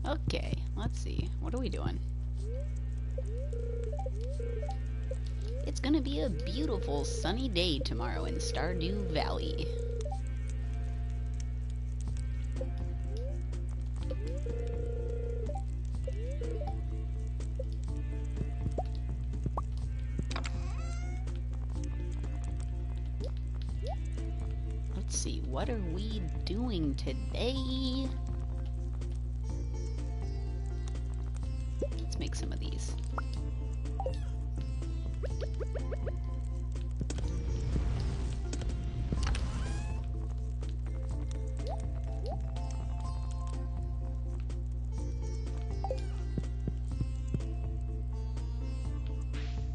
Okay, let's see. What are we doing? It's gonna be a beautiful sunny day tomorrow in Stardew Valley. Let's see, what are we doing today? Let's make some of these.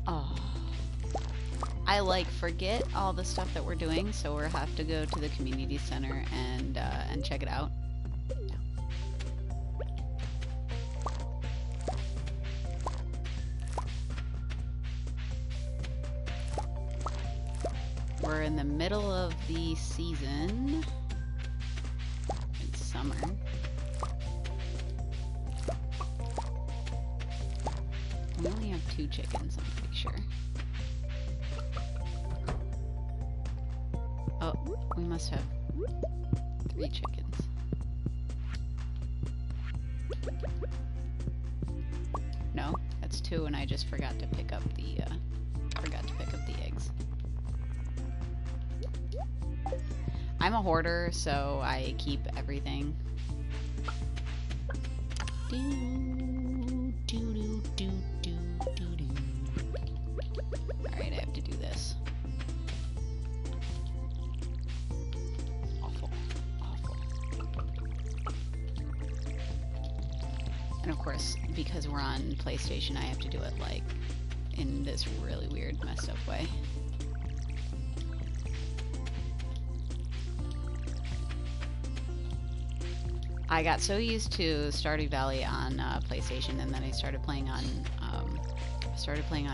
Oh, I like forget all the stuff that we're doing, so we'll have to go to the community center and check it out. We're in the middle of the season. It's summer. We only have 2 chickens, I'm pretty sure. Oh, we must have 3 chickens. No, that's 2, and I just forgot to pick up the eggs. I'm a hoarder, so I keep everything. Alright, I have to do this. Awful. Awful. And of course, because we're on PlayStation, I have to do it like in this really weird, messed up way. I got so used to Stardew Valley on PlayStation, and then I started playing on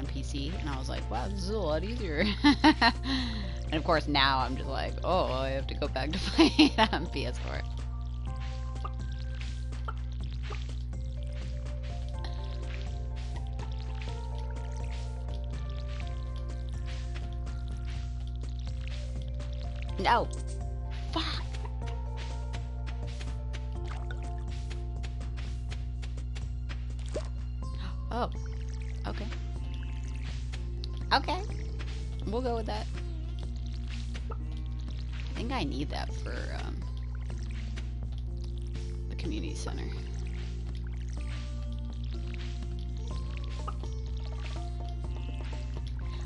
PC, and I was like, wow, this is a lot easier. And of course now I'm just like, oh, I have to go back to playing on PS4. No! Fuck! Oh, okay. Okay, we'll go with that. I think I need that for the community center.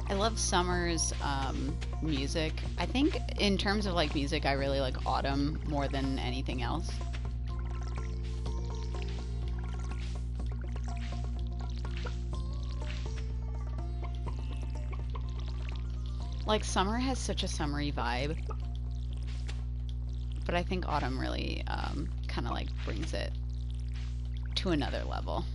I love summer's music. I think in terms of like music, I really like autumn more than anything else. Like, summer has such a summery vibe, but I think autumn really kind of like brings it to another level.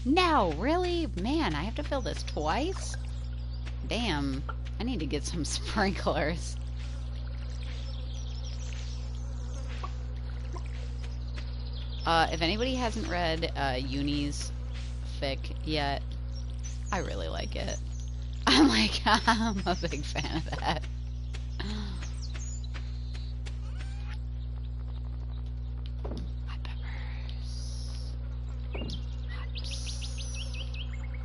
No, really? Man, I have to fill this twice? Damn, I need to get some sprinklers. If anybody hasn't read Uni's fic yet, I really like it. I'm a big fan of that. Hot peppers. Hops.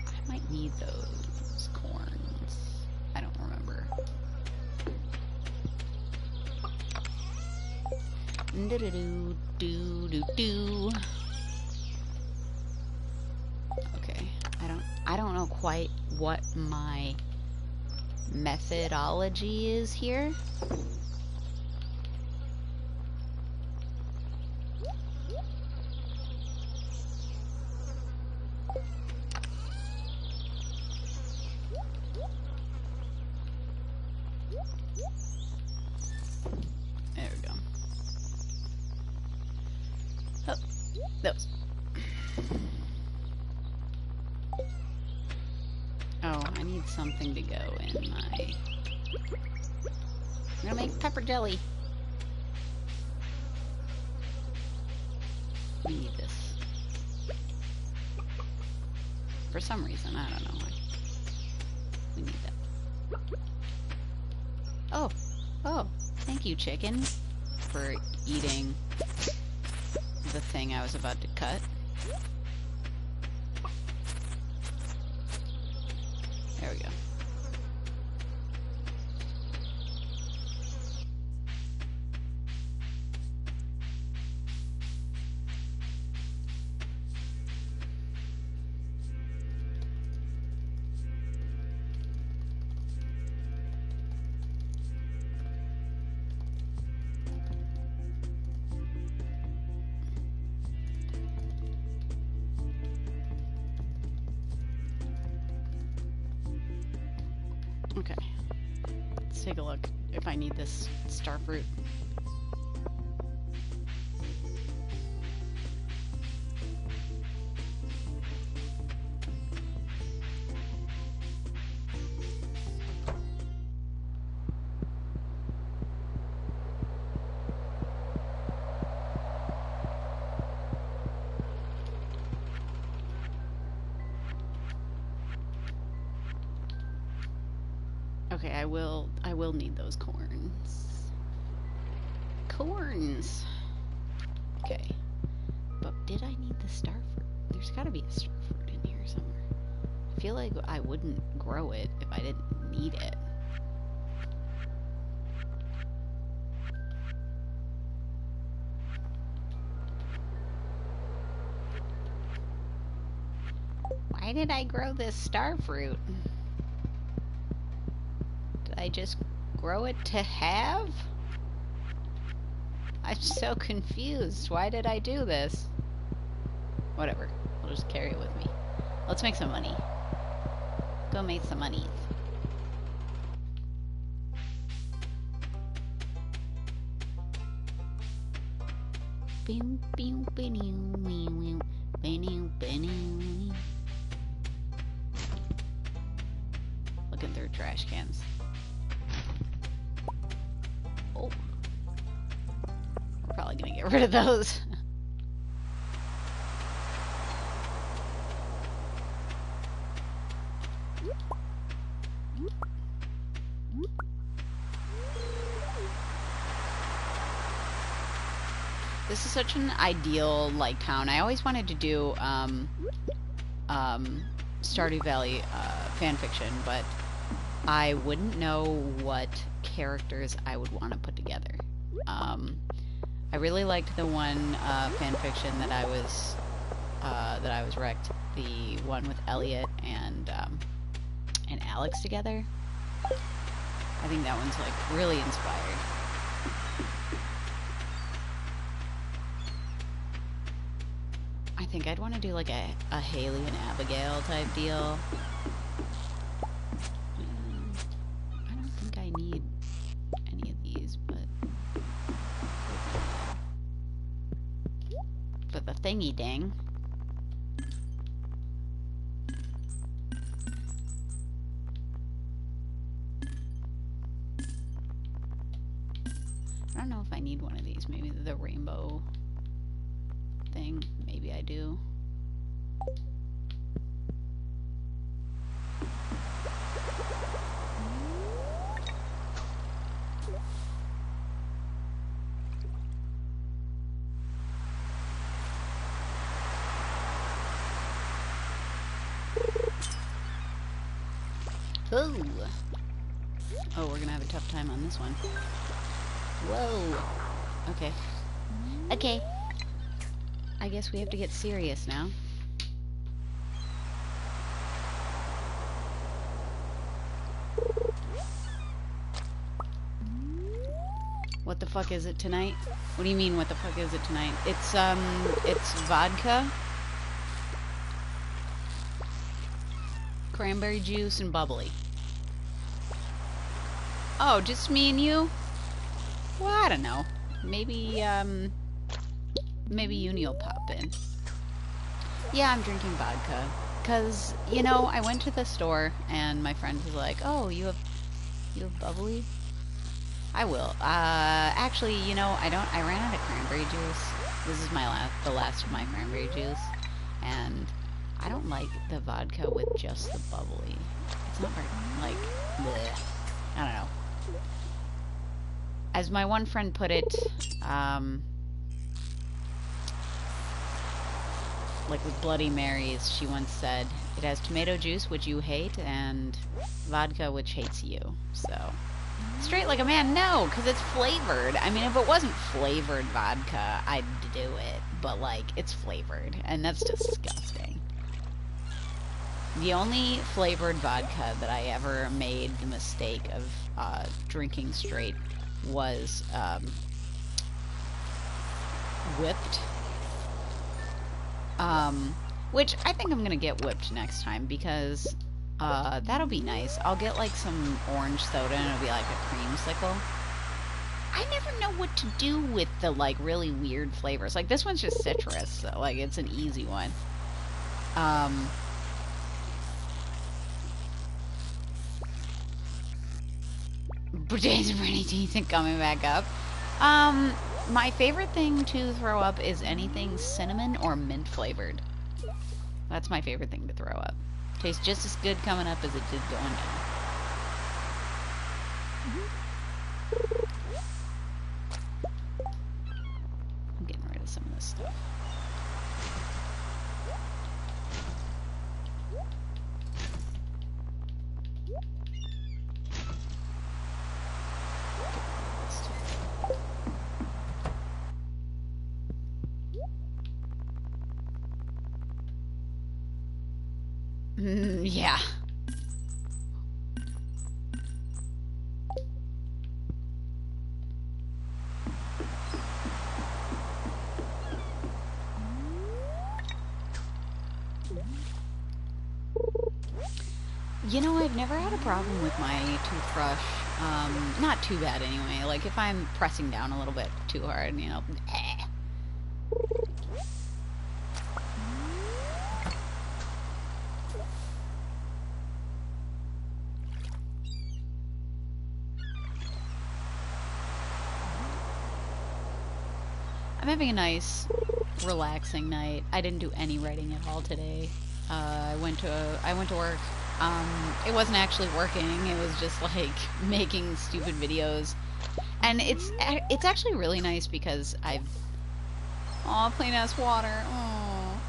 I might need those corns. I don't remember. Do-do-do-do-do-do. Okay, I don't know quite what my methodology is here. There we go. Oh, those. Oh, I need something to go in my... I'm gonna make pepper jelly. We need this. For some reason, I don't know why. We need that. Oh, oh, thank you, chicken, for eating the thing I was about to cut. There we go. Okay, let's take a look if I need this star fruit. Okay, I will need those corns. Corns! Okay. But did I need the star fruit? There's gotta be a star fruit in here somewhere. I feel like I wouldn't grow it if I didn't need it. Why did I grow this star fruit? Did I just grow it to have? I'm so confused. Why did I do this? Whatever. I'll just carry it with me. Let's make some money. Go make some money. Looking through trash cans. Oh. We're probably gonna get rid of those. This is such an ideal, like, town. I always wanted to do, Stardew Valley, fanfiction, but I wouldn't know what characters I would want to put together. I really liked the one, fanfiction that I was wrecked, the one with Elliot and Alex together. I think that one's, like, really inspired. I think I'd want to do like a Haley and Abigail type deal. I don't think I need any of these, but for the thingy ding. I don't know if I need one of these. Maybe the rainbow thing. Maybe I do. Ooh. Oh, we're gonna have a tough time on this one. Whoa. Okay. Okay. I guess we have to get serious now. What the fuck is it tonight? What do you mean, what the fuck is it tonight? It's vodka, cranberry juice, and bubbly. Oh, just me and you? Well, I don't know. Maybe, maybe Uni will pop in. Yeah, I'm drinking vodka. Cause, you know, I went to the store and my friend was like, oh, you have bubbly? I will. Actually, you know, I ran out of cranberry juice. This is the last of my cranberry juice, and I don't like the vodka with just the bubbly. It's not very, like, bleh. I don't know. As my one friend put it, like with Bloody Marys, she once said, it has tomato juice, which you hate, and vodka, which hates you. So, straight like a man, no, because it's flavored. I mean, if it wasn't flavored vodka, I'd do it. But, like, it's flavored, and that's disgusting. The only flavored vodka that I ever made the mistake of drinking straight was whipped. Which I think I'm gonna get whipped next time because that'll be nice. I'll get like some orange soda and it'll be like a creamsicle. I never know what to do with the like really weird flavors. Like this one's just citrus, so like it's an easy one. Days of Rainy Teeth and coming back up. My favorite thing to throw up is anything cinnamon or mint flavored. That's my favorite thing to throw up. Tastes just as good coming up as it did going down. I'm getting rid of some of this stuff. Yeah. You know, I've never had a problem with my toothbrush. Not too bad anyway. Like, if I'm pressing down a little bit too hard, you know, I'm having a nice, relaxing night. I didn't do any writing at all today. I went to work. It wasn't actually working. It was just like making stupid videos, and it's actually really nice because plain ass water. Oh,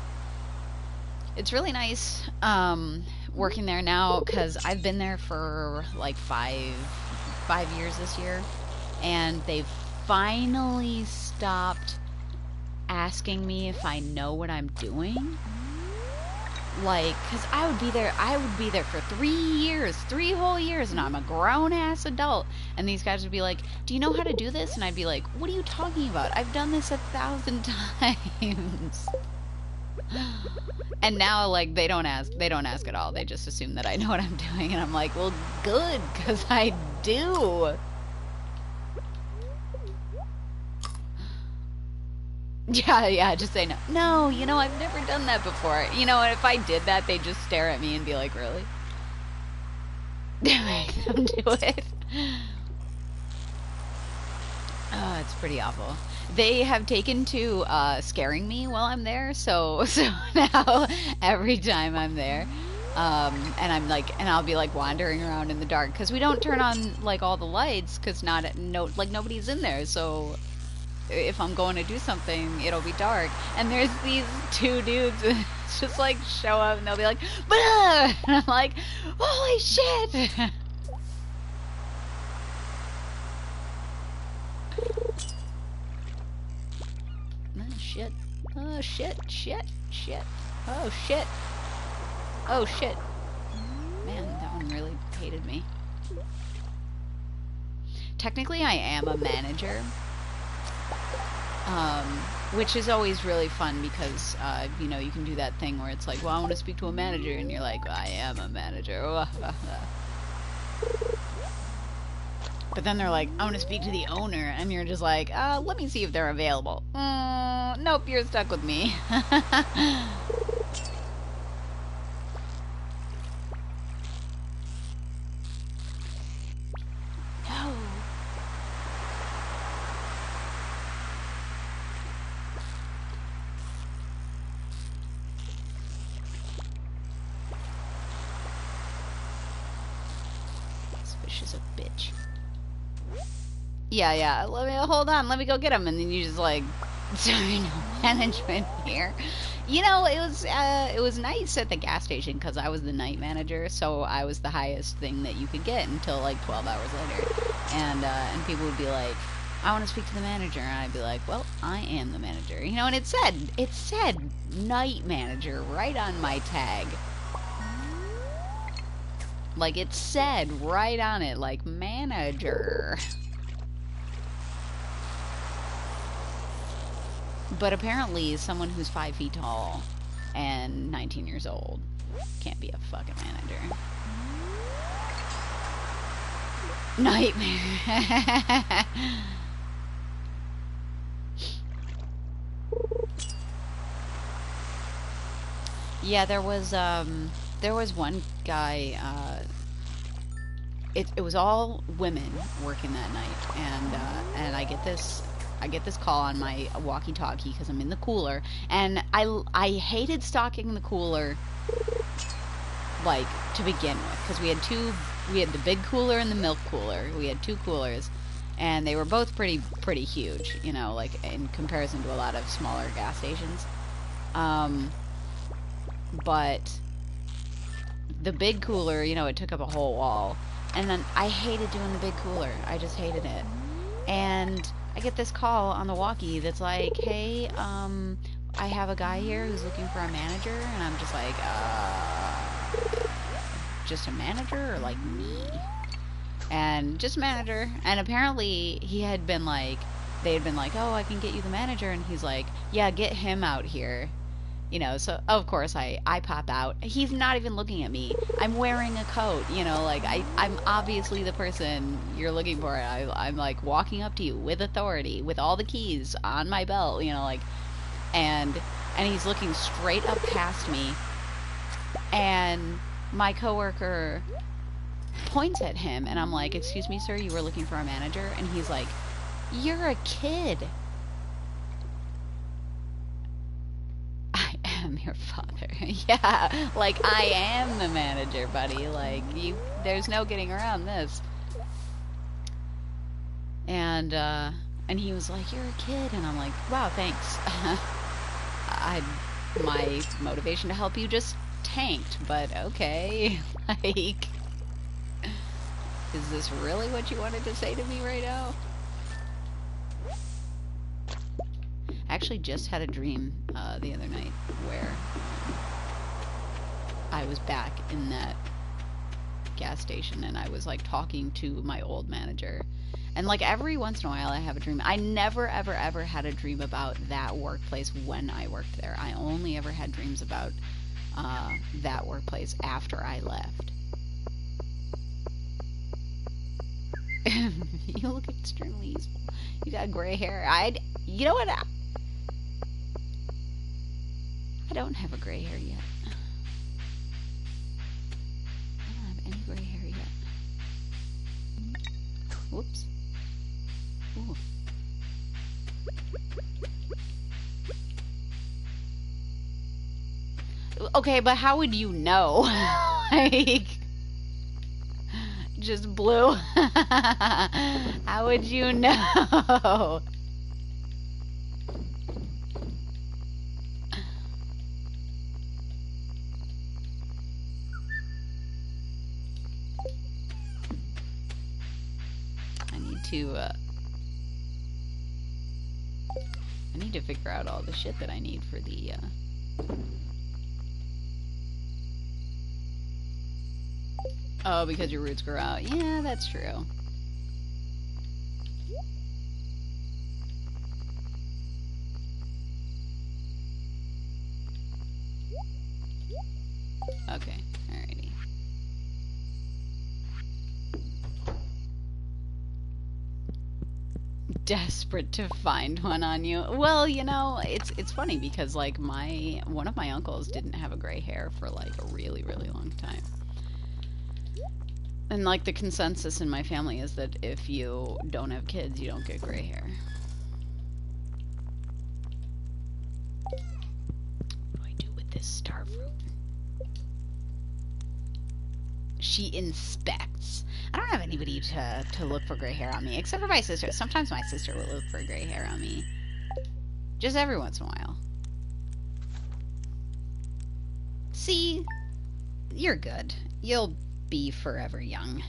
it's really nice working there now because I've been there for like five years this year, and they've finally stopped asking me if I know what I'm doing. Like, because I would be there for 3 years, 3 whole years, and I'm a grown-ass adult, and these guys would be like, do you know how to do this? And I'd be like, what are you talking about? I've done this 1,000 times. And now, like, they don't ask at all. They just assume that I know what I'm doing, and I'm like, well, good, because I do. Yeah, just say no. No, you know, I've never done that before. You know, and if I did that, they'd just stare at me and be like, really? Make them do it. Oh, it's pretty awful. They have taken to scaring me while I'm there, so now every time I'm there, and I'll be like wandering around in the dark because we don't turn on like all the lights because nobody's in there, so if I'm going to do something, it'll be dark. And there's these 2 dudes just like show up and they'll be like, bah! And I'm like, holy shit! Oh shit. Oh shit, shit, shit. Oh shit. Oh shit. Man, that one really hated me. Technically I am a manager. Which is always really fun because, you know, you can do that thing where it's like, well, I want to speak to a manager, and you're like, well, I am a manager. But then they're like, I want to speak to the owner, and you're just like, let me see if they're available. Nope, you're stuck with me. is a bitch. Yeah, hold on, let me go get him, and then you just like, sorry, no management here. You know, it was nice at the gas station because I was the night manager, so I was the highest thing that you could get until like 12 hours later, and people would be like, I want to speak to the manager, and I'd be like, well, I am the manager, you know, and it said night manager right on my tag. Like, it said right on it, like, manager. But apparently, someone who's 5 feet tall and 19 years old can't be a fucking manager. Nightmare. Yeah, there was one guy, it was all women working that night, and I get this call on my walkie-talkie because I'm in the cooler, and I hated stocking the cooler, like, to begin with, because we had the big cooler and the milk cooler. We had 2 coolers, and they were both pretty huge, you know, like, in comparison to a lot of smaller gas stations. But the big cooler, you know, it took up a whole wall, and then I hated doing the big cooler. I just hated it. And I get this call on the walkie that's like, hey, I have a guy here who's looking for a manager, and I'm just like, just a manager, or like me? And just a manager. And apparently they had been like, oh, I can get you the manager, and he's like, yeah, get him out here. You know, so of course I pop out. He's not even looking at me. I'm wearing a coat, you know, like I'm obviously the person you're looking for. I'm like walking up to you with authority, with all the keys on my belt, you know, like, and he's looking straight up past me, and my coworker points at him, and I'm like, excuse me, sir, you were looking for a manager? And he's like, you're a kid. I'm your father. Yeah, like, I am the manager, buddy. Like, there's no getting around this. And he was like, you're a kid. And I'm like, wow, thanks. My motivation to help you just tanked, but okay. Like, is this really what you wanted to say to me right now? I actually just had a dream the other night where I was back in that gas station, and I was like talking to my old manager, and like every once in a while I have a dream. I never ever had a dream about that workplace when I worked there. I only ever had dreams about that workplace after I left. You look extremely useful. You got gray hair. You know what? I don't have a gray hair yet. I don't have any gray hair yet. Whoops. Ooh. Okay, but how would you know? Like, just blue? How would you know? I need to figure out all the shit that I need for the, Oh, because your roots grow out. Yeah, that's true. Okay, alrighty. Desperate to find one on you. Well, you know, it's funny because like one of my uncles didn't have a gray hair for like a really long time. And like the consensus in my family is that if you don't have kids, you don't get gray hair. What do I do with this star fruit? She inspects. I don't have anybody to look for gray hair on me, except for my sister. Sometimes my sister will look for gray hair on me. Just every once in a while. See? You're good. You'll be forever young.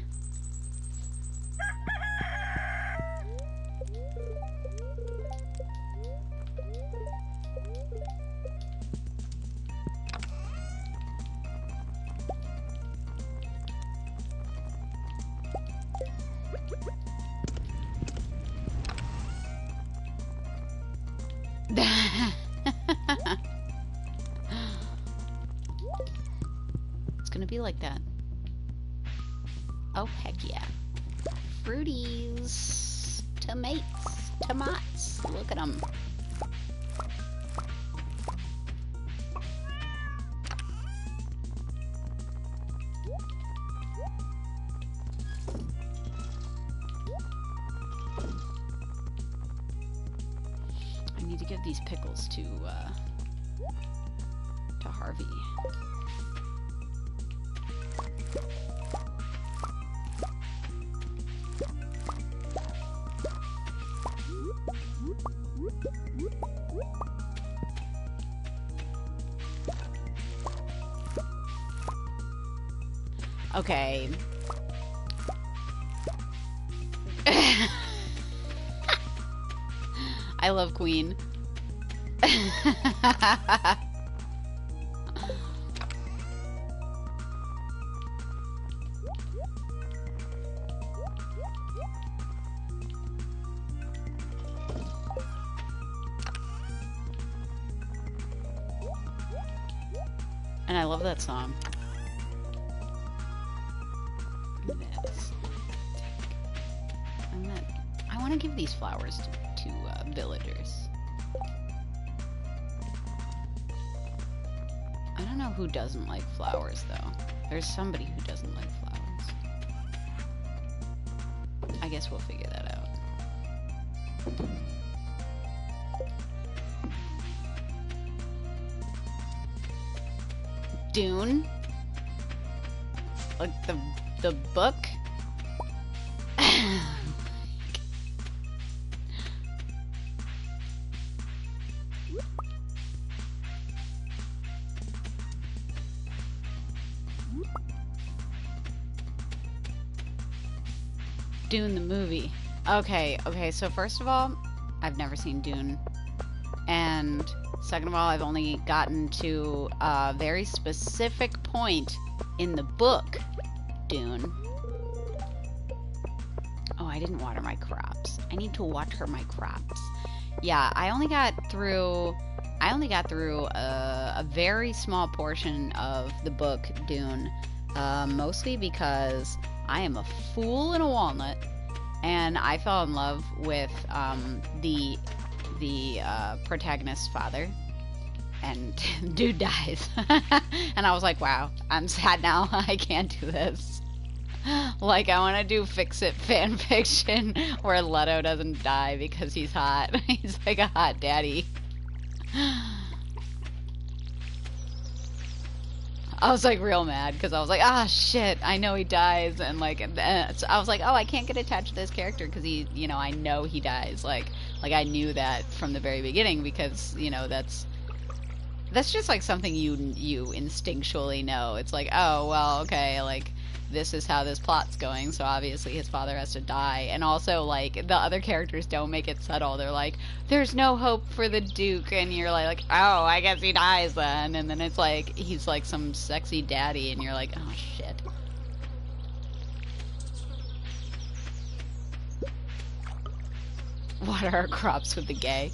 It's gonna be like that. Oh, heck yeah. Fruities. Tomates. Look at them. I need to give these pickles to Harvey. Okay. I love Queen. And I love that song. I want to give these flowers to villagers. I don't know who doesn't like flowers, though. There's somebody who doesn't like flowers. I guess we'll figure that out. Dune? Like the book? Dune the movie. Okay, so first of all, I've never seen Dune. And second of all, I've only gotten to a very specific point in the book, Dune. Oh, I didn't water my crops. I need to water my crops. Yeah, I only got through a very small portion of the book, Dune. Mostly because I am a fool and a walnut, and I fell in love with the protagonist's father, and dude dies. And I was like, wow, I'm sad now. I can't do this. Like, I want to do fix-it fan fiction where Leto doesn't die because he's hot. He's like a hot daddy. I was like real mad because I was like, ah, shit, I know he dies, and like, so I was like, oh, I can't get attached to this character because he, you know, I know he dies. Like I knew that from the very beginning because, you know, that's just like something you instinctually know. It's like, oh, well, okay, like this is how this plot's going, so obviously his father has to die. And also, like, the other characters don't make it subtle. They're like, there's no hope for the Duke, and you're like, oh, I guess he dies then. And then it's like, he's like some sexy daddy, and you're like, oh, shit. Water our crops with the gay.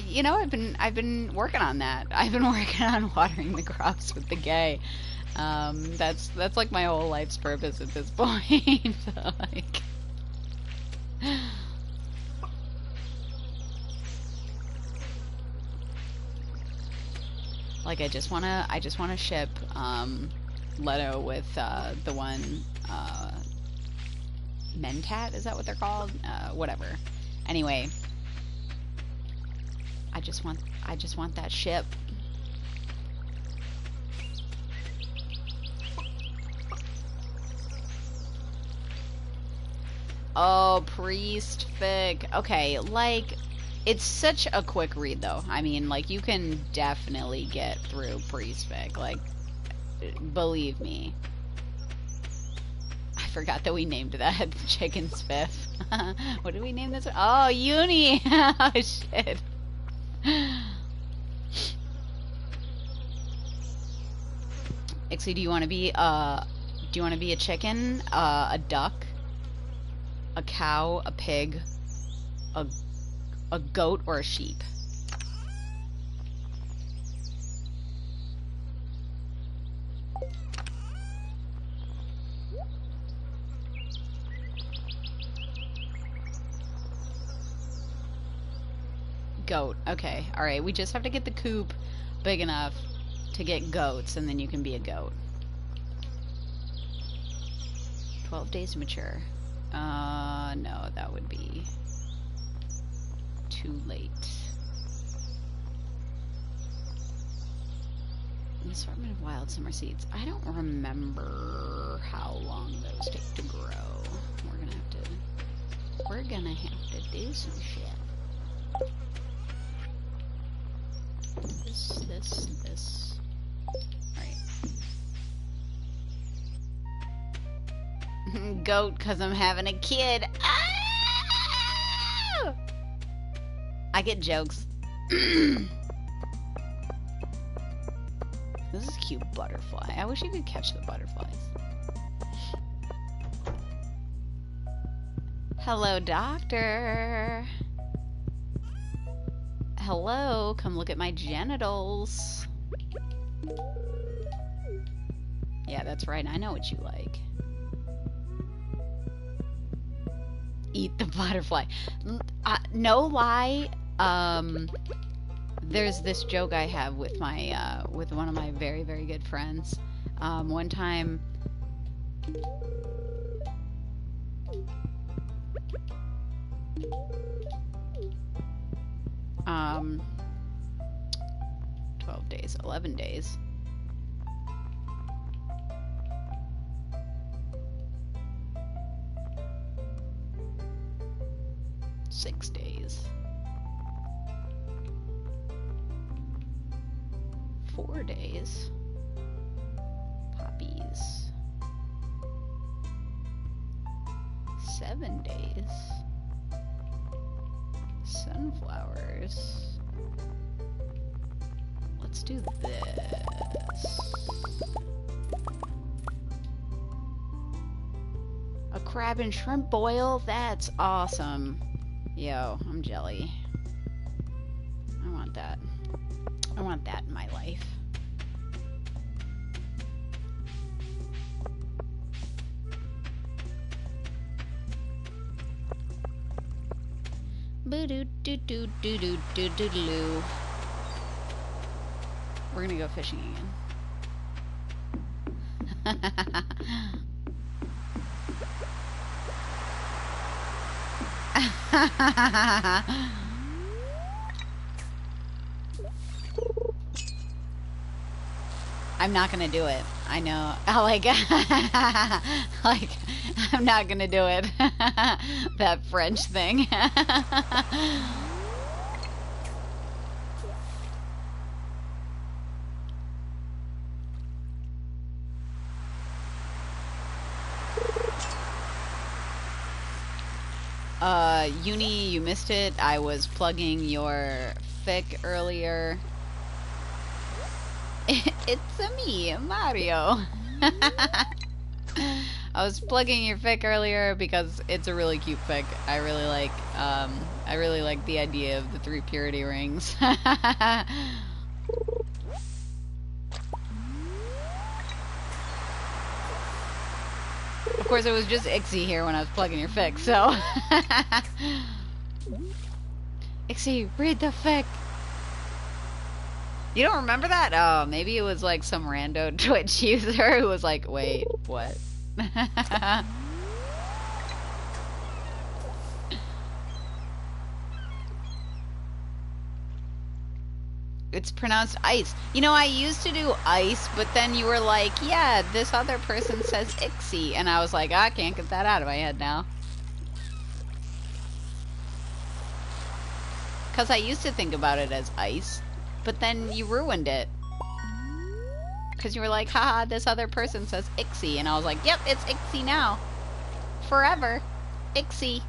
You know, I've been working on that. I've been working on watering the crops with the gay. That's like my whole life's purpose at this point. So, like I just wanna ship Leto with the one Mentat, is that what they're called? Whatever. Anyway, I just want that ship. Oh, Priest Fic. Okay, like, it's such a quick read, though. I mean, like, you can definitely get through Priest Fic. Like, believe me. I forgot that we named that Chicken Spiff. What did we name this one? Oh, Uni! Oh, shit. Ixie, do you want to be a chicken, a duck, a cow, a pig, a goat, or a sheep? Goat. Okay. All right. We just have to get the coop big enough to get goats, and then you can be a goat. 12 days to mature. No, that would be too late. An assortment of wild summer seeds. I don't remember how long those take to grow. We're gonna have to do some shit. This. Alright. Goat, cause I'm having a kid. Ah! I get jokes. This is a cute butterfly. I wish you could catch the butterflies. Hello, doctor. Hello, come look at my genitals. Yeah, that's right. I know what you like. Eat the butterfly. No lie. There's this joke I have with my with one of my very, very good friends. One time. 12 days, 11 days. Six days. 4 days. Poppies. 7 days. Sunflowers. Let's do this. A crab and shrimp boil? That's awesome. Yo, I'm jelly. I want that. I want that in my life. Boo-doo-doo-doo-doo-doo-doo-doo-doo. We're gonna go fishing again. I'm not gonna do it. I know. Like, I'm not gonna do it. That French thing. Uni, you missed it. I was plugging your fic earlier. It's me, Mario. I was plugging your fic earlier because it's a really cute fic. I really like the idea of the 3 purity rings. Of course, it was just Ixie here when I was plugging your fic, so... Ixie, read the fic! You don't remember that? Oh, maybe it was like some rando Twitch user who was like, wait, what? It's pronounced ice. You know, I used to do ice, but then you were like, yeah, this other person says Ixie. And I was like, I can't get that out of my head now. Because I used to think about it as ice, but then you ruined it. Because you were like, haha, this other person says Ixie. And I was like, yep, it's Ixie now. Forever. Ixie.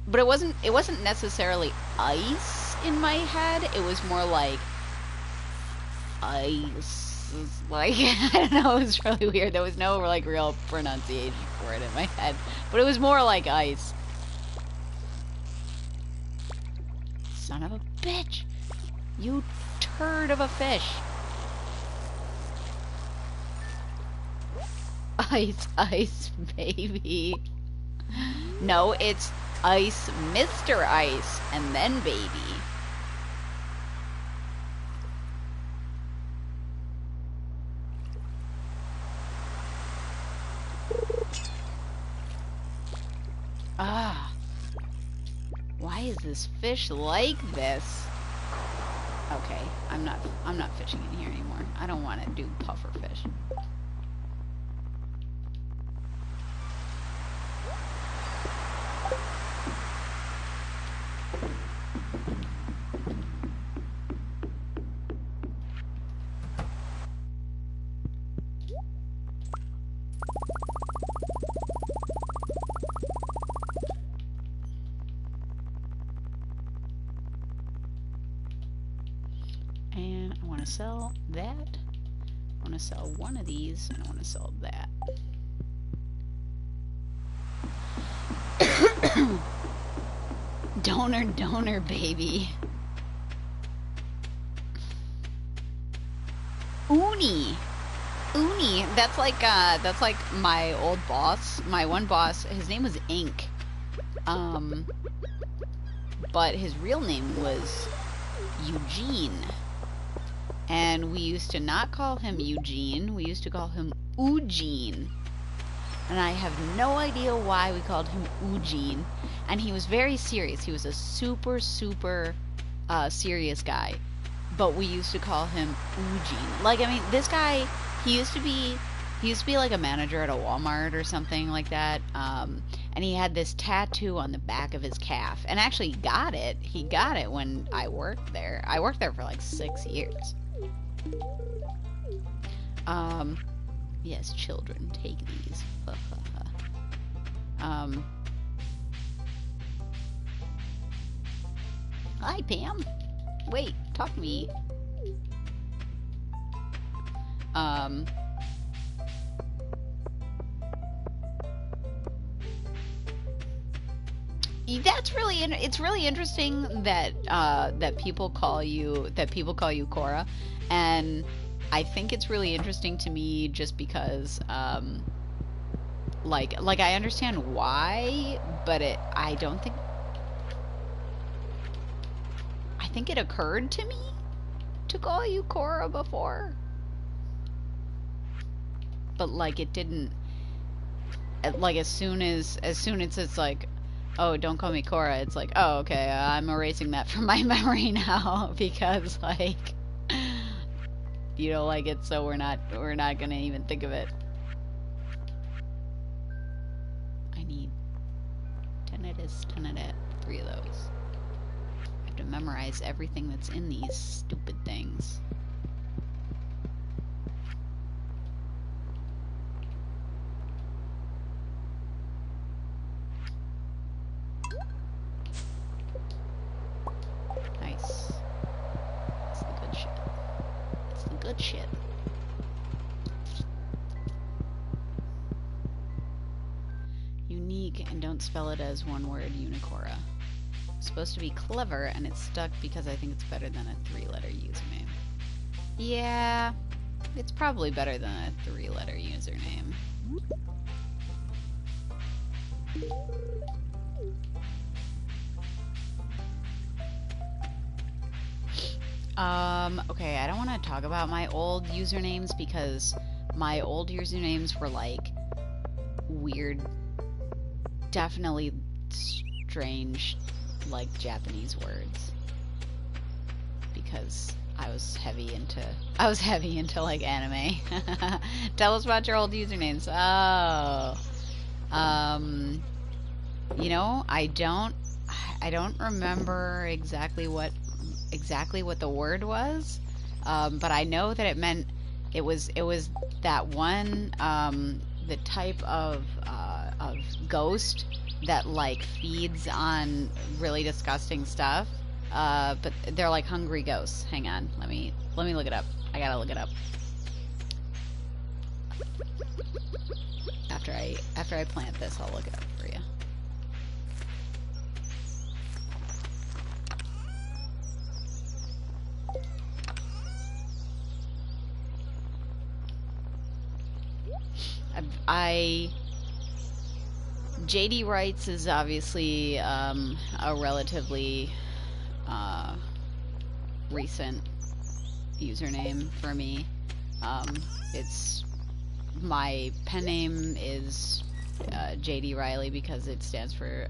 But it wasn't necessarily ice in my head. It was more like ice. Like, I don't know, it was really weird. There was no like real pronunciation for it in my head. But it was more like ice. Son of a bitch. You turd of a fish. Ice, ice, baby. No, it's Ice, Mr. Ice, and then baby. Ah. Why is this fish like this? Okay, I'm not fishing in here anymore. I don't want to do puffer fish. And I want to sell that. I want to sell one of these, and I want to sell that. Donor, donor, baby. Uni. Uni. That's like my old boss. My one boss, his name was Ink. But his real name was Eugene. And we used to not call him Eugene, we used to call him Eugene. And I have no idea why we called him Eugene. And he was very serious. He was a super, super serious guy. But we used to call him Eugene. Like, I mean, this guy, he used to be like a manager at a Walmart or something like that. And he had this tattoo on the back of his calf. And actually he got it. He got it when I worked there. I worked there for like 6 years. Yes, children, take these. Hi, Pam. Wait, talk to me. That's really it's really interesting that that people call you Cora, and I think it's really interesting to me just because like I understand why, but I think it occurred to me to call you Cora before, but like it didn't. Like as soon as it's like, oh, don't call me Cora, it's like, oh, okay, I'm erasing that from my memory now because like you don't like it, so we're not gonna even think of it. I need 10 of this, 10 of that, 3 of those. I have to memorize everything that's in these stupid things. Nice. It's the good shit. It's the good shit. Unique, and don't spell it as one word, Unicora. It's supposed to be clever, and it's stuck because I think it's better than a 3-letter username. Yeah, it's probably better than a 3-letter username. Okay, I don't want to talk about my old usernames because my old usernames were like weird, definitely strange, like Japanese words. Because I was heavy into like anime. Tell us about your old usernames. Oh. You know, I don't remember exactly what the word was, but I know that it meant it was that one the type of ghost that like feeds on really disgusting stuff. But they're like hungry ghosts. Hang on, let me look it up. I gotta look it up. After I plant this, I'll look it up for you. JD Wrights is obviously a relatively recent username for me. It's my pen name is JD Riley because it stands for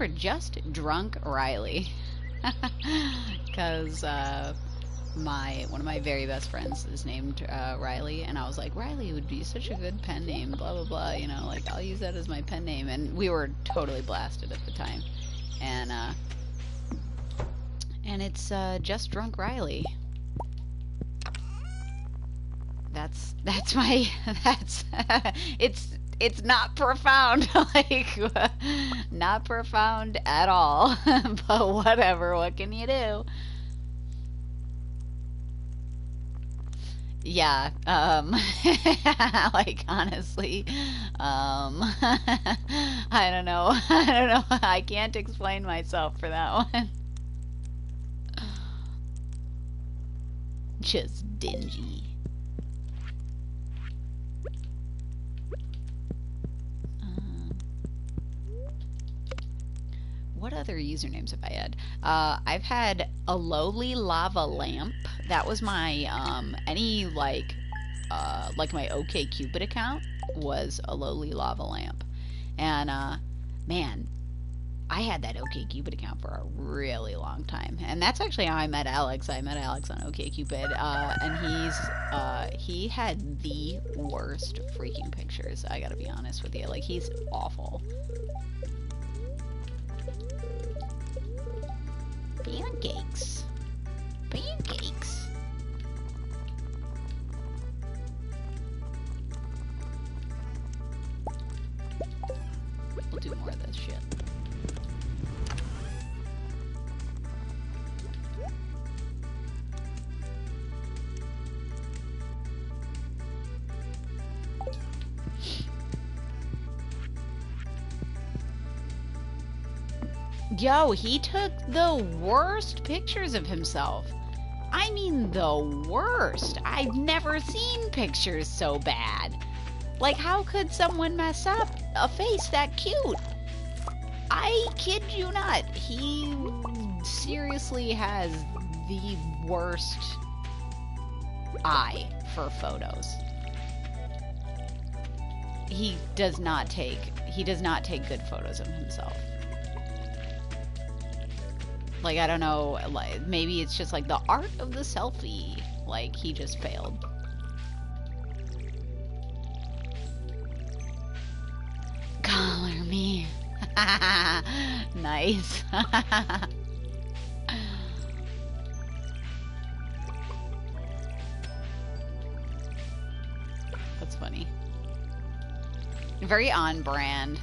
just Drunk Riley. Because one of my very best friends is named Riley, and I was like, Riley would be such a good pen name, blah blah blah, you know, like I'll use that as my pen name. And we were totally blasted at the time, and it's just Drunk Riley. That's my it's not profound, like not profound at all. But whatever, what can you do? Yeah, like honestly, I don't know. I can't explain myself for that one. Just dingy. What other usernames have I had? I've had a lowly lava lamp. That was my any like my OkCupid account was a lowly lava lamp, and man, I had that OkCupid account for a really long time, and that's actually how I met Alex. I met Alex on OkCupid, and he had the worst freaking pictures. I gotta be honest with you, like he's awful. Pancakes. Pancakes. We'll do more of this shit. Yo, he took the worst pictures of himself. I mean, the worst. I've never seen pictures so bad. Like, how could someone mess up a face that cute? I kid you not. He seriously has the worst eye for photos. He does not take good photos of himself. Like, I don't know, like, maybe it's just like the art of the selfie. Like, he just failed. Color me. Nice. That's funny. Very on brand.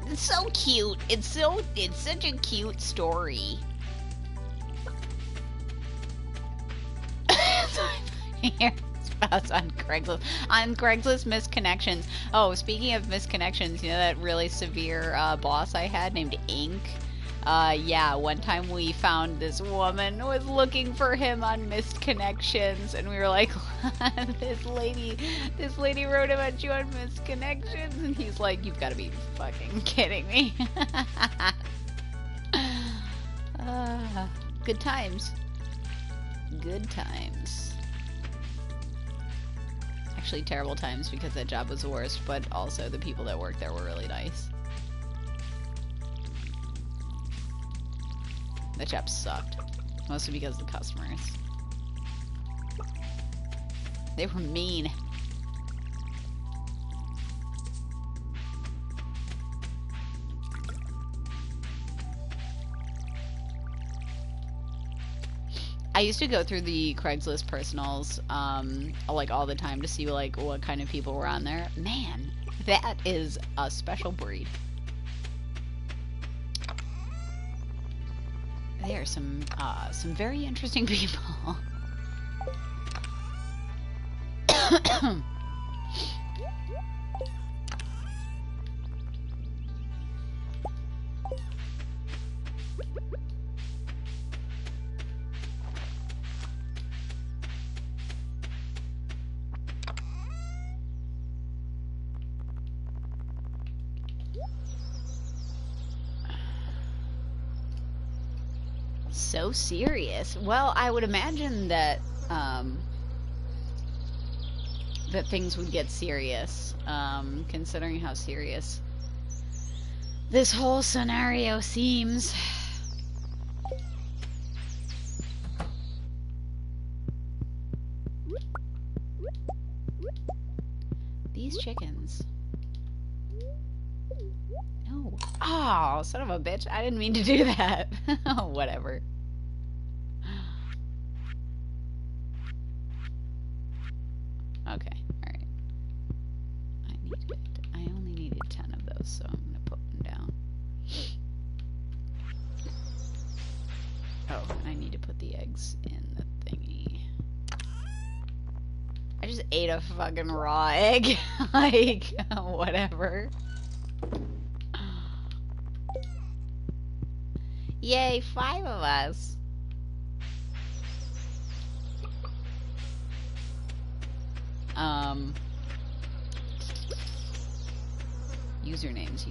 It's so cute. It's such a cute story. Spouse on Craigslist. On Craigslist misconnections. Oh, speaking of misconnections, you know that really severe boss I had named Ink? Yeah, one time we found this woman was looking for him on Missed Connections, and we were like, this lady wrote about you on Missed Connections, and he's like, you've got to be fucking kidding me. Good times. Good times. Actually, terrible times because that job was the worst, but also the people that worked there were really nice. That job sucked. Mostly because of the customers. They were mean. I used to go through the Craigslist personals, like all the time to see like what kind of people were on there. Man, that is a special breed. They are some very interesting people. So serious. Well, I would imagine that that things would get serious, considering how serious this whole scenario seems. These chickens. No. Oh, son of a bitch. I didn't mean to do that. Whatever. Okay, alright. I only needed 10 of those, so I'm gonna put them down. Oh, and I need to put the eggs in the thingy. I just ate a fucking raw egg. Like, whatever. Yay, 5 of us. Usernames.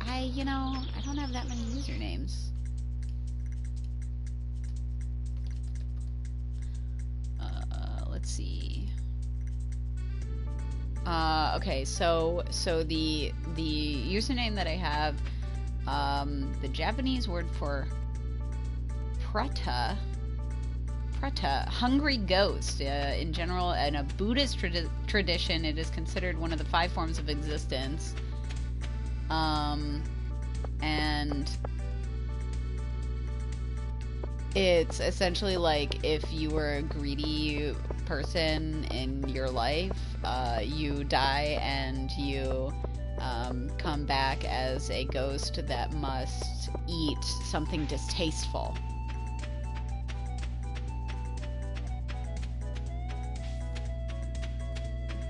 I don't have that many usernames. Let's see. Okay, so the username that I have, the Japanese word for preta, hungry ghost. In general, in a Buddhist tradition, it is considered one of the 5 forms of existence. And it's essentially like if you were a greedy person in your life, you die and you come back as a ghost that must eat something distasteful.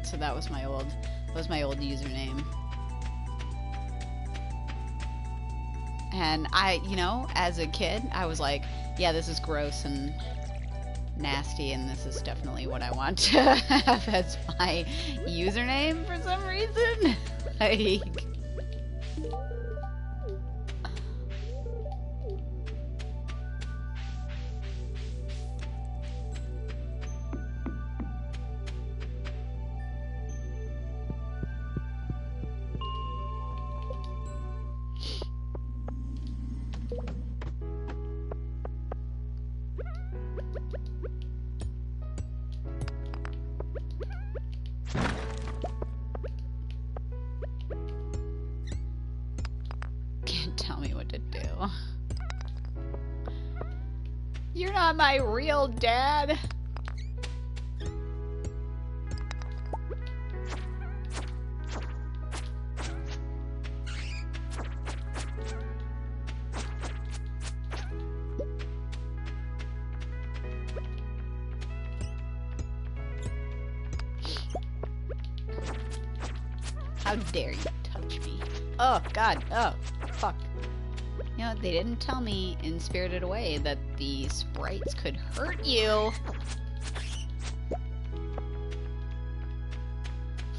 So that was my old username. And I, as a kid, I was like, yeah, this is gross and nasty, and this is definitely what I want to have as my username for some reason. Like... Tell me what to do. You're not my real dad. How dare you touch me? Oh, God. Oh, fuck. You know, they didn't tell me in Spirited Away that the sprites could hurt you.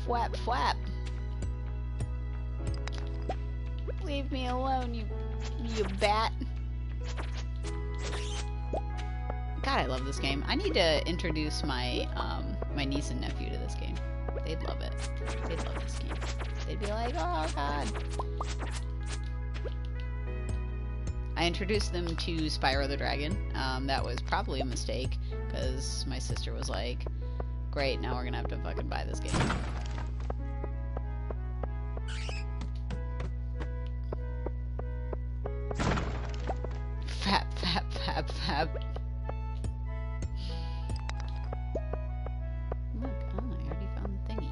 Flap, flap. Leave me alone, you bat. God, I love this game. I need to introduce my my niece and nephew to this game. They'd love it. They'd love this game. They'd be like, oh God. I introduced them to Spyro the Dragon. That was probably a mistake, because my sister was like, great, now we're gonna have to fucking buy this game. Fap, fap, fap, fap. Look, oh, I already found the thingy.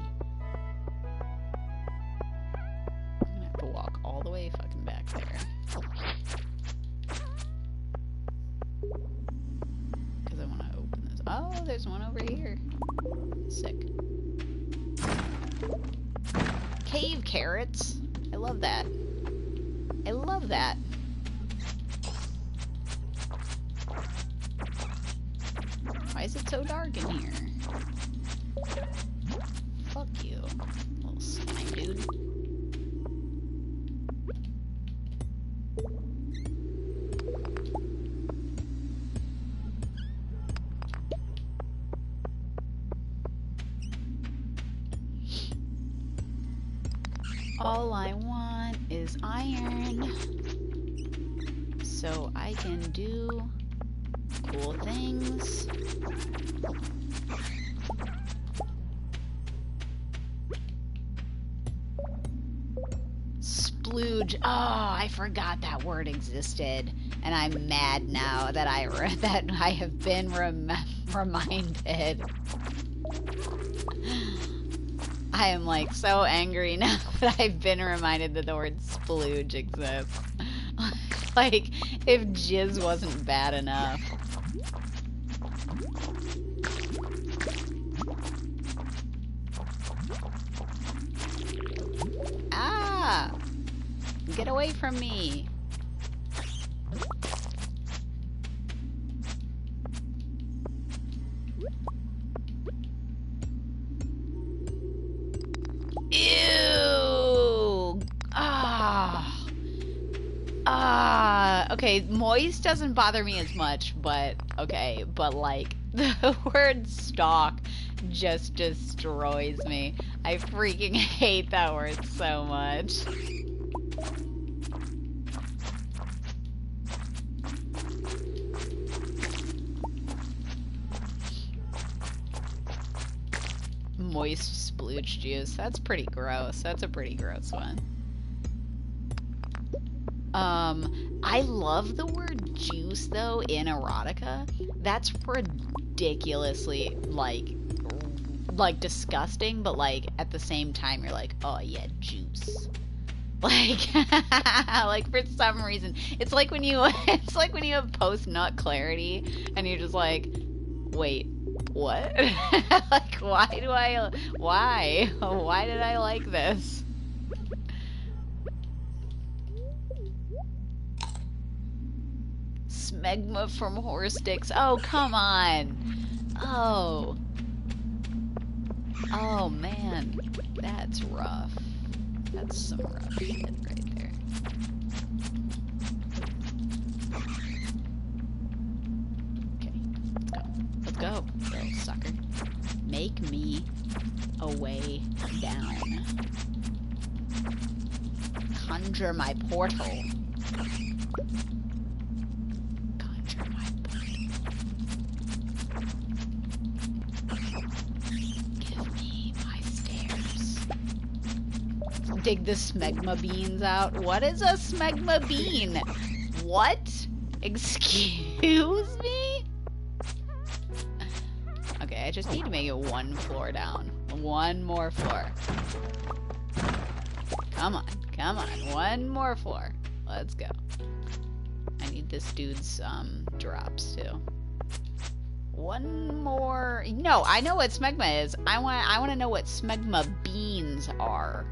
I'm gonna have to walk all the way fucking back there. Because I want to open this. Oh, there's one over here. Sick. Cave carrots. I love that. I love that. Why is it so dark in here? Fuck you, little slime dude. All I want is iron, so I can do cool things. Splooge. Oh, I forgot that word existed, and I'm mad now that I have been reminded. I am like so angry now that I've been reminded that the word splooge exists. Like, if jizz wasn't bad enough. Ah! Get away from me! Ew! Ah! Okay, moist doesn't bother me as much, but, okay, but like, the word stalk just destroys me. I freaking hate that word so much. Moist splooge juice. That's pretty gross. That's a pretty gross one. I love the word juice though in erotica. That's ridiculously like disgusting, but like at the same time you're like, oh yeah, juice. Like like for some reason. It's like when you have post nut clarity and you're just like, wait, what? Like why did I like this? Smegma from Horror Sticks. Oh, come on. Oh. Oh, man. That's rough. That's some rough shit right there. Okay. Let's go. Little sucker. Make me a way down. Conjure my portal. Dig the smegma beans out. What is a smegma bean? What? Excuse me? Okay, I just need to make it one floor down. One more floor. Come on, come on. One more floor. Let's go. I need this dude's drops too. One more. No, I know what smegma is. I want to know what smegma beans are.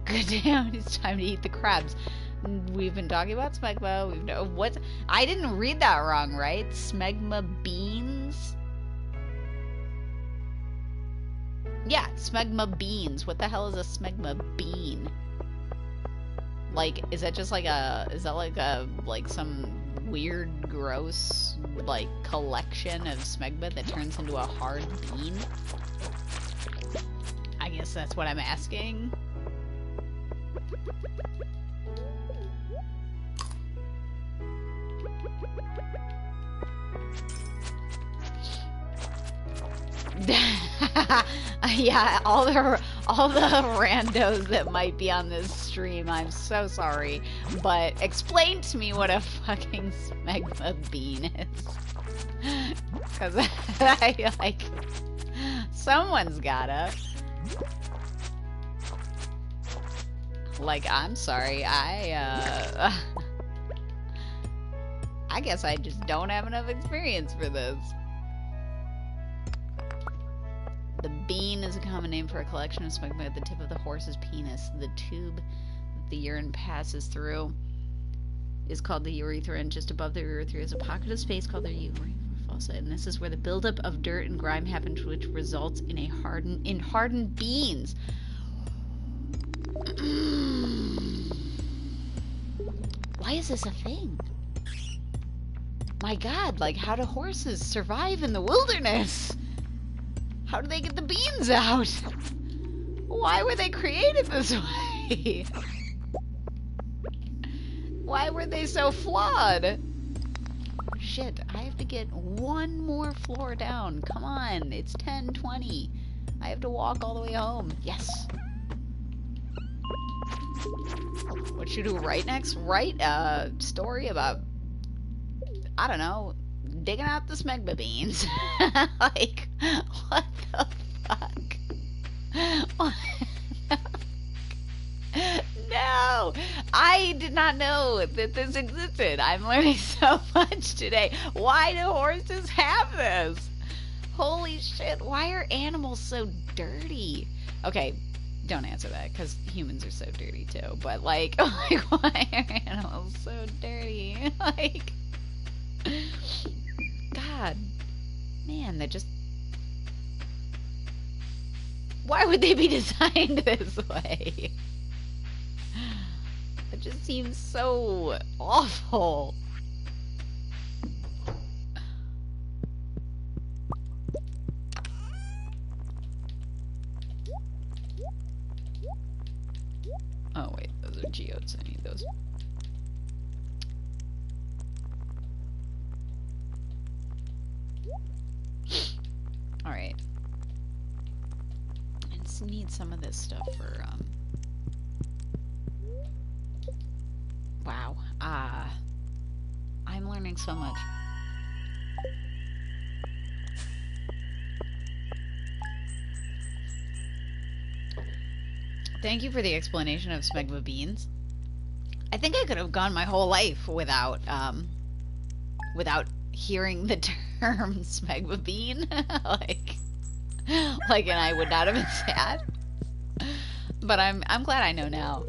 Good damn, it's time to eat the crabs. We've been talking about smegma. I didn't read that wrong, right? Smegma beans? Yeah, smegma beans. What the hell is a smegma bean? Like, is that just like like some weird, gross, like, collection of smegma that turns into a hard bean? I guess that's what I'm asking. Yeah, all the randos that might be on this stream, I'm so sorry, but explain to me what a fucking smegma bean is. Cause I like someone's gotta. Like, I'm sorry, I guess I just don't have enough experience for this. The bean is a common name for a collection of smegma at the tip of the horse's penis. The tube that the urine passes through is called the urethra, and just above the urethra is a pocket of space called the urethra fossa. And this is where the buildup of dirt and grime happens, which results in hardened beans. Why is this a thing? My God, like, how do horses survive in the wilderness? How do they get the beans out? Why were they created this way? Why were they so flawed? Shit, I have to get one more floor down. Come on, it's 10:20. I have to walk all the way home. Yes. What should you do right next? Write a story about, I don't know, digging out the smegma beans. Like, what the fuck? What the fuck? No! I did not know that this existed. I'm learning so much today. Why do horses have this? Holy shit, why are animals so dirty? Okay, don't answer that, because humans are so dirty too. But, like why are animals so dirty? Like, God, man, that just... Why would they be designed this way? It just seems so awful. Oh wait, those are geodes. I need those. Alright. I just need some of this stuff for, wow. I'm learning so much. Thank you for the explanation of smegma beans. I think I could have gone my whole life without hearing the term smegma bean. like, and I would not have been sad. But I'm glad I know now.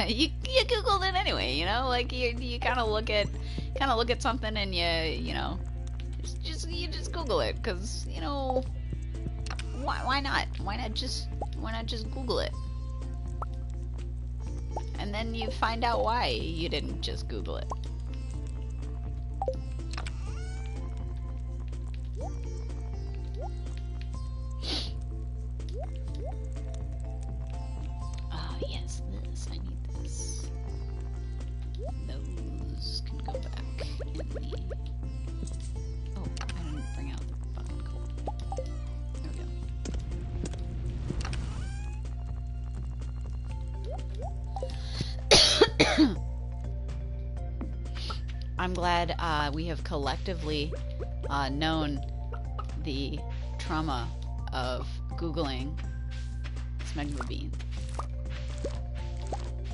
you Googled it anyway, you know, like you kind of look at something and you know, you just Google it, because, you know, why not just Google it, and then you find out why you didn't just Google it. I'm glad we have collectively known the trauma of Googling smegma bean.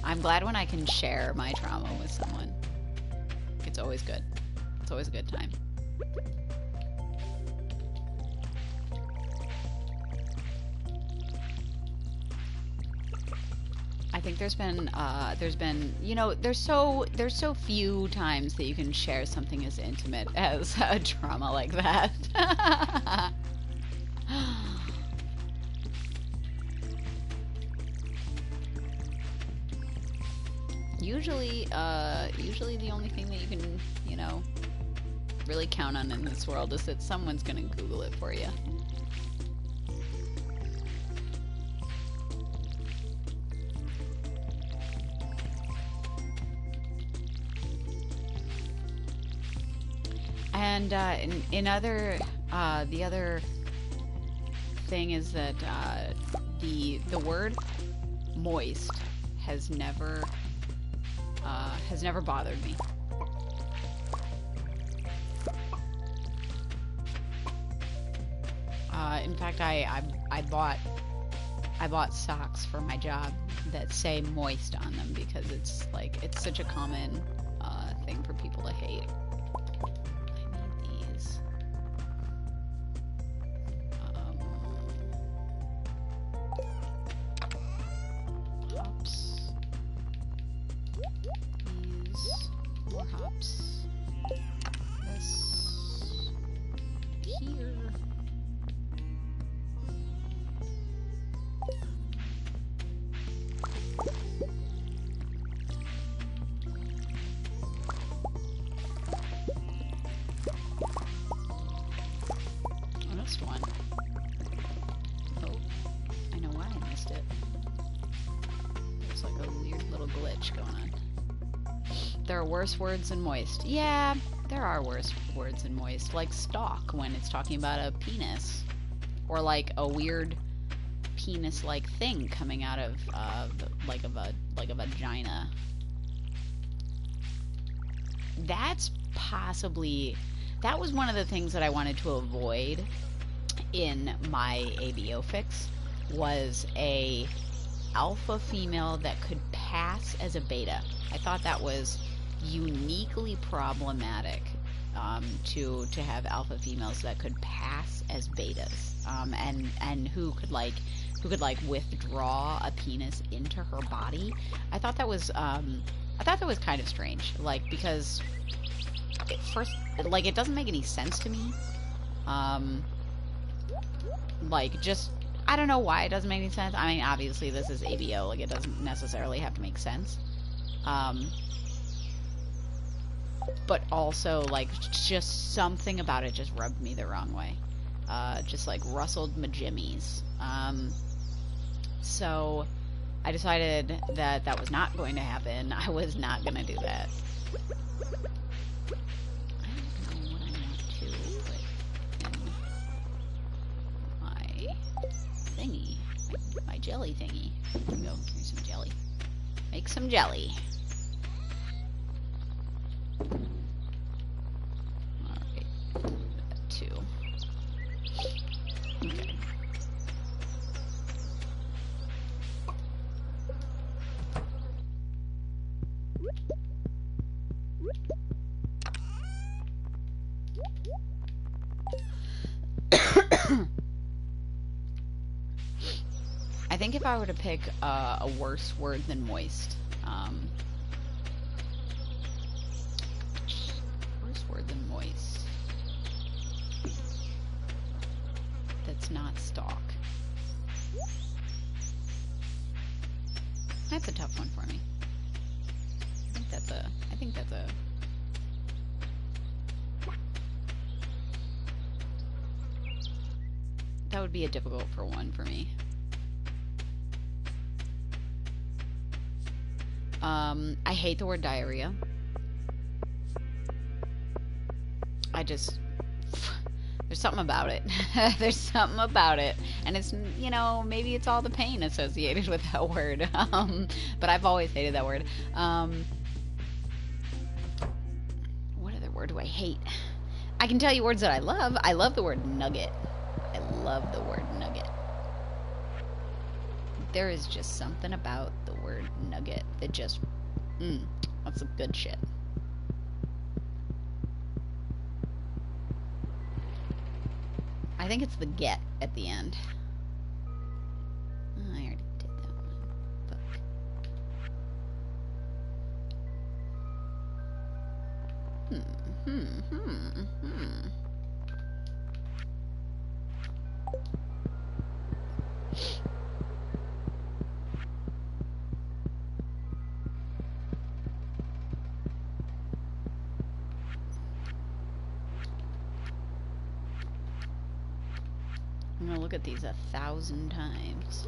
I'm glad when I can share my trauma with someone. It's always good. It's always a good time. I think there's been, you know, there's so few times that you can share something as intimate as a trauma like that. Usually the only thing that you can, you know, really count on in this world is that someone's gonna Google it for you. And in other, the other thing is that the word moist has never bothered me. In fact, I bought socks for my job that say moist on them because it's like it's such a common thing for people to hate. I need these. Hops. These more hops. This here. One. Oh, I know why I missed it. There's like a weird little glitch going on. There are worse words than moist. Yeah, there are worse words than moist. Like stalk when it's talking about a penis. Or like a weird penis-like thing coming out of like a vagina. That's possibly... That was one of the things that I wanted to avoid in my ABO fix, was a alpha female that could pass as a beta. I thought that was uniquely problematic, to have alpha females that could pass as betas, and who could withdraw a penis into her body. I thought that was kind of strange, like, because it doesn't make any sense to me. Like, just, I don't know why it doesn't make any sense. I mean, obviously this is ABO, like, it doesn't necessarily have to make sense. But also, like, just something about it just rubbed me the wrong way. Just, like, rustled my jimmies. So, I decided that that was not going to happen. I was not going to do that. Thingy. My jelly thingy. There we go. Here's some jelly. Make some jelly. Alright. Two. Okay. I think if I were to pick a worse word than moist, worse word than moist, that's not stalk. That's a tough one for me. I think that's a that would be a difficult one for me. I hate the word diarrhea. There's something about it. There's something about it. And it's, you know, maybe it's all the pain associated with that word. But I've always hated that word. What other word do I hate? I can tell you words that I love. I love the word nugget. I love the word nugget. There is just something about the word nugget that just, that's some good shit. I think it's the get at the end. Oh, I already did that one. Book. I'm gonna look at these 1,000 times.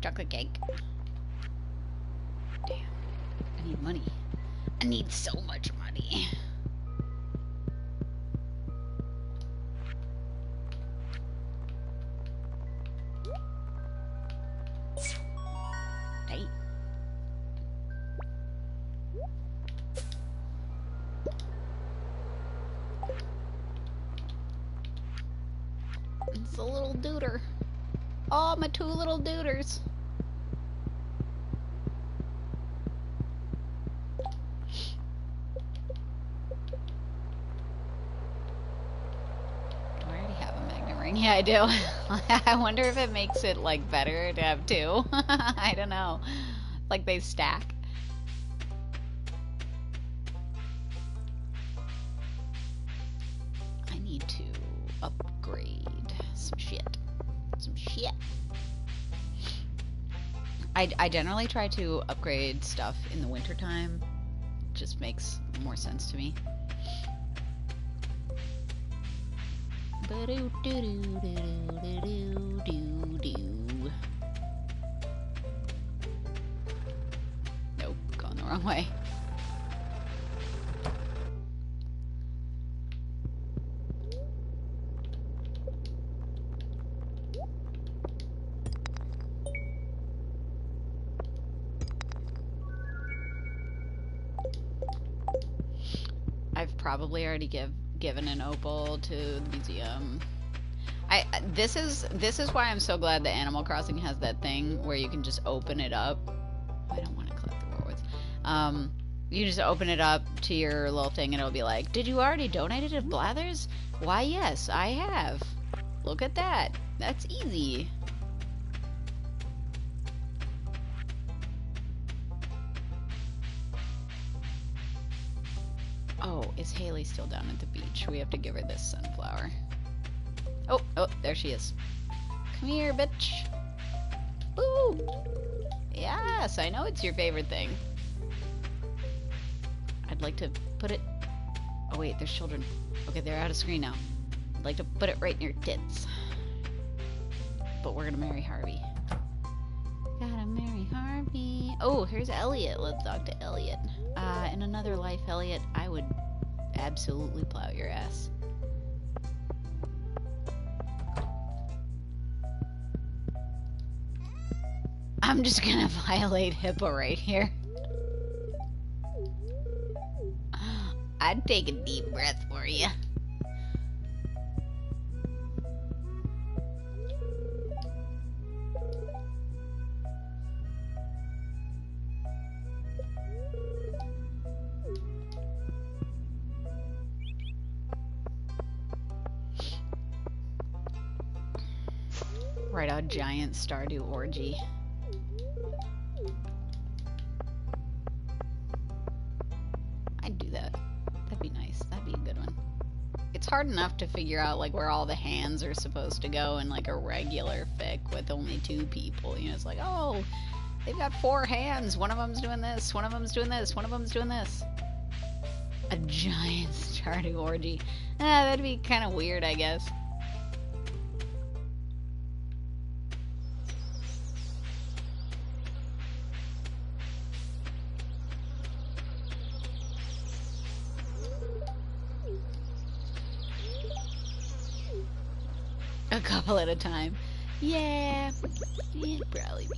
Chocolate cake. Damn. I need money. I need so much money. Hey. It's a little duder. Oh, my two little duders. Yeah, I do. I wonder if it makes it, like, better to have two. I don't know. Like, they stack. I need to upgrade some shit. Some shit. I generally try to upgrade stuff in the wintertime. Just makes more sense to me. Nope, going the wrong way. I've probably already given an opal to the museum. This is why I'm so glad that Animal Crossing has that thing where you can just open it up. I don't want to collect the rewards. You just open it up to your little thing and it'll be like, did you already donate it to Blathers? Why, yes, I have. Look at that. That's easy. Oh, is Haley still down at the beach? We have to give her this sunflower. Oh, there she is. Come here, bitch. Woo! Yes, I know it's your favorite thing. I'd like to put it... Oh, wait, there's children. Okay, they're out of screen now. I'd like to put it right in your tits. But we're gonna marry Harvey. Gotta marry Harvey. Oh, here's Elliot. Let's talk to Elliot. In another life, Elliot, I would absolutely plow your ass. I'm just gonna violate HIPAA right here. I'd take a deep breath for you. Write out giant Stardew orgy. I'd do that. That'd be nice. That'd be a good one. It's hard enough to figure out like where all the hands are supposed to go in like a regular fic with only 2 people. You know, it's like, oh, they've got 4 hands. One of them's doing this. One of them's doing this. One of them's doing this. A giant Stardew orgy. That'd be kind of weird, I guess. A couple at a time. Yeah, it'd probably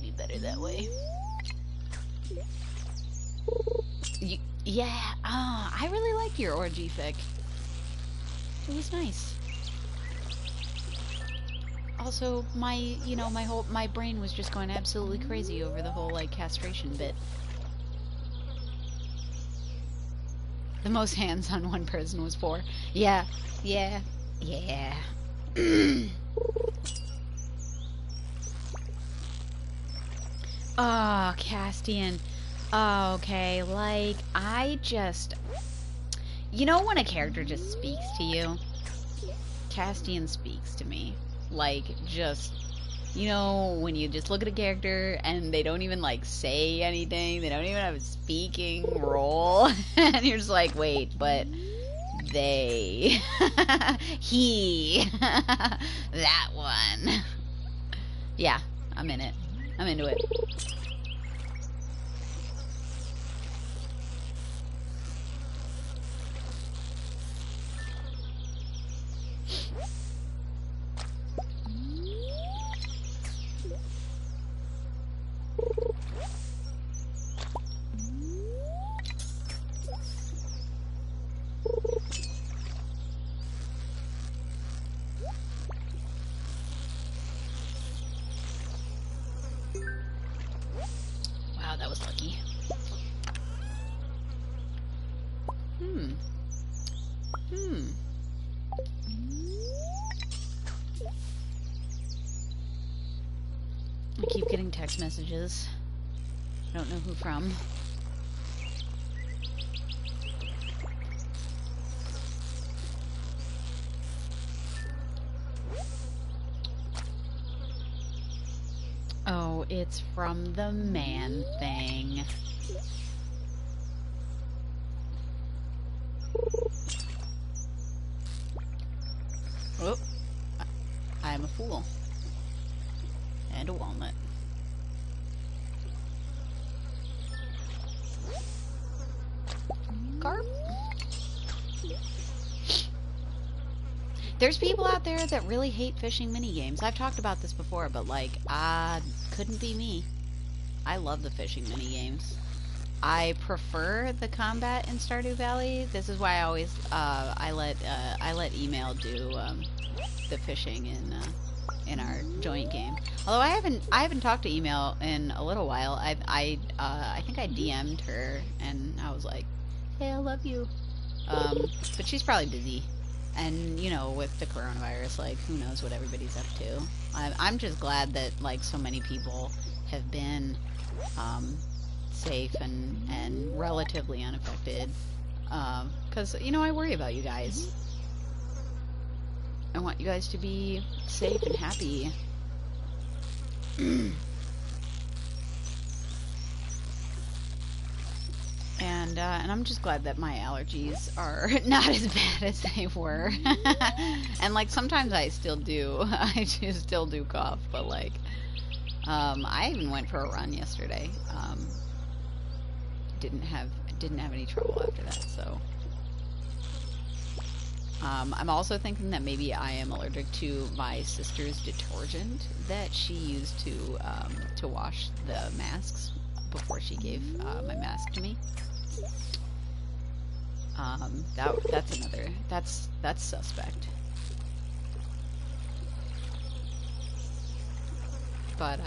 be better that way. Yeah, I really liked your orgy fic. It was nice. Also, my brain was just going absolutely crazy over the whole like castration bit. The most hands on one person was 4. Yeah. Oh, Castian. Oh, okay, like, I just... You know when a character just speaks to you? Castian speaks to me. Like, just... You know, when you just look at a character and they don't even, like, say anything, they don't even have a speaking role, and you're just like, wait, but... They... He... That one... Yeah, I'm in it. I'm into it. Wow, that was lucky. I keep getting text messages. I don't know who from. Oh, it's from the man thing. Oh, I'm a fool. And a walnut. Carp? There's people out there that really hate fishing minigames. I've talked about this before, but like, couldn't be me. I love the fishing minigames. I prefer the combat in Stardew Valley. This is why I always I let email do the fishing in our joint game. Although I haven't talked to email in a little while. I think I DM'd her and I was like, hey, I love you. But she's probably busy. And you know, with the coronavirus, like who knows what everybody's up to. I'm just glad that like so many people have been safe and relatively unaffected, because you know I worry about you guys. I want you guys to be safe and happy. And I'm just glad that my allergies are not as bad as they were. And like sometimes I still do. I just still do cough, but like I even went for a run yesterday. Didn't have any trouble after that, so I'm also thinking that maybe I am allergic to my sister's detergent that she used to wash the masks before she gave my mask to me. That's suspect. But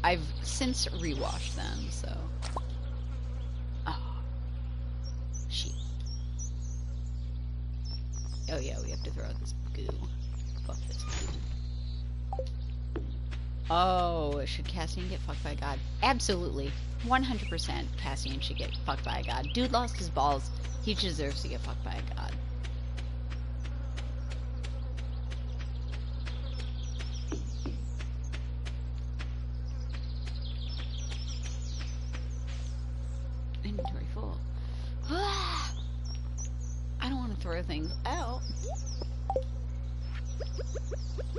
I've since rewashed them, so. Oh, shit. Oh yeah, we have to throw out this goo. Fuck this goo. Oh, should Cassian get fucked by God? Absolutely. 100% Cassian should get fucked by a god. Dude lost his balls. He deserves to get fucked by a god. Inventory full. I don't want to throw things out.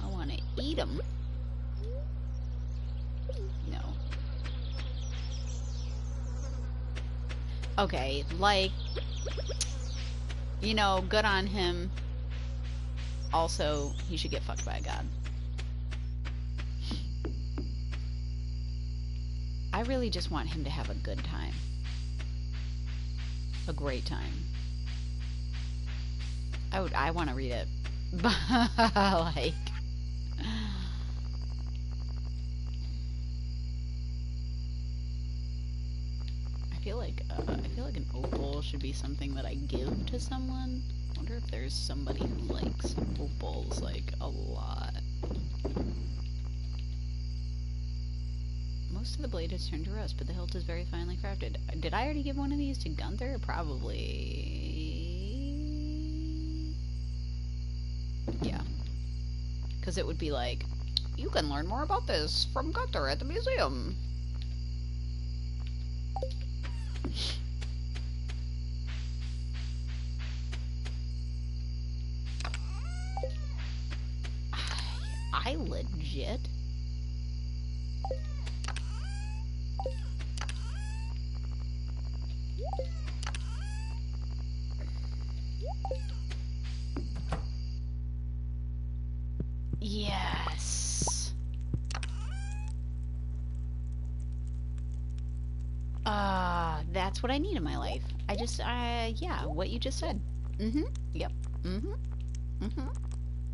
I want to eat them. No. Okay, like, you know, good on him. Also, he should get fucked by a god. I really just want him to have a good time. A great time. I want to read it. Like, I feel like an opal should be something that I give to someone. I wonder if there's somebody who likes opals like a lot. Most of the blade has turned to rust, but the hilt is very finely crafted. Did I already give one of these to Gunther? Probably. Yeah. Because it would be like, you can learn more about this from Gunther at the museum. I legit Yes. That's what I need in my life. Yeah, what you just said. Mm-hmm. Yep. Mm-hmm. Mm-hmm.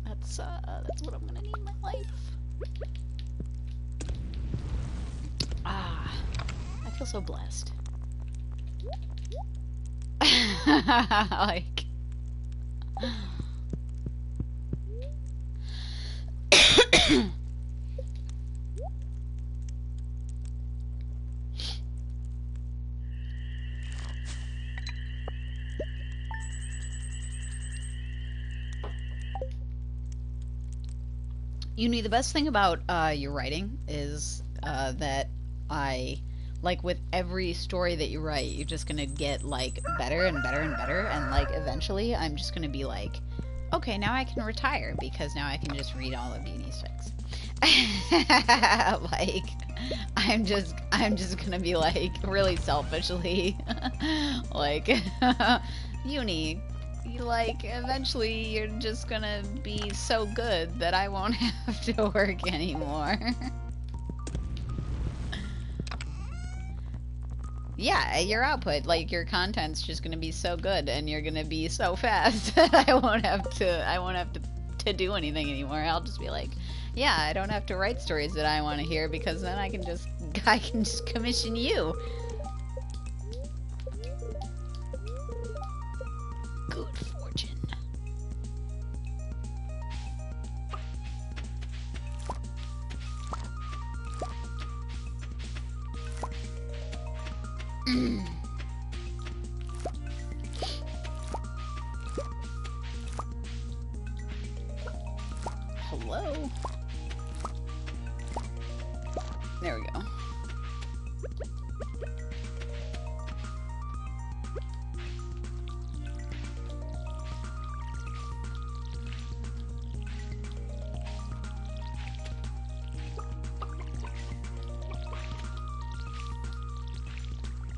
That's what I'm gonna need in my life. I feel so blessed. Like... Uni, the best thing about your writing is that like with every story that you write, you're just gonna get like better and better and better, and like eventually I'm just gonna be like, okay, now I can retire because now I can just read all of Uni's fics. Like, I'm just gonna be like really selfishly like, Uni, like eventually you're just gonna be so good that I won't have to work anymore. Yeah, your output, like your content's just gonna be so good and you're gonna be so fast that I won't have to do anything anymore. I'll just be like, yeah, I don't have to write stories that I want to hear because then I can just commission you. Good fortune. Hello? There we go.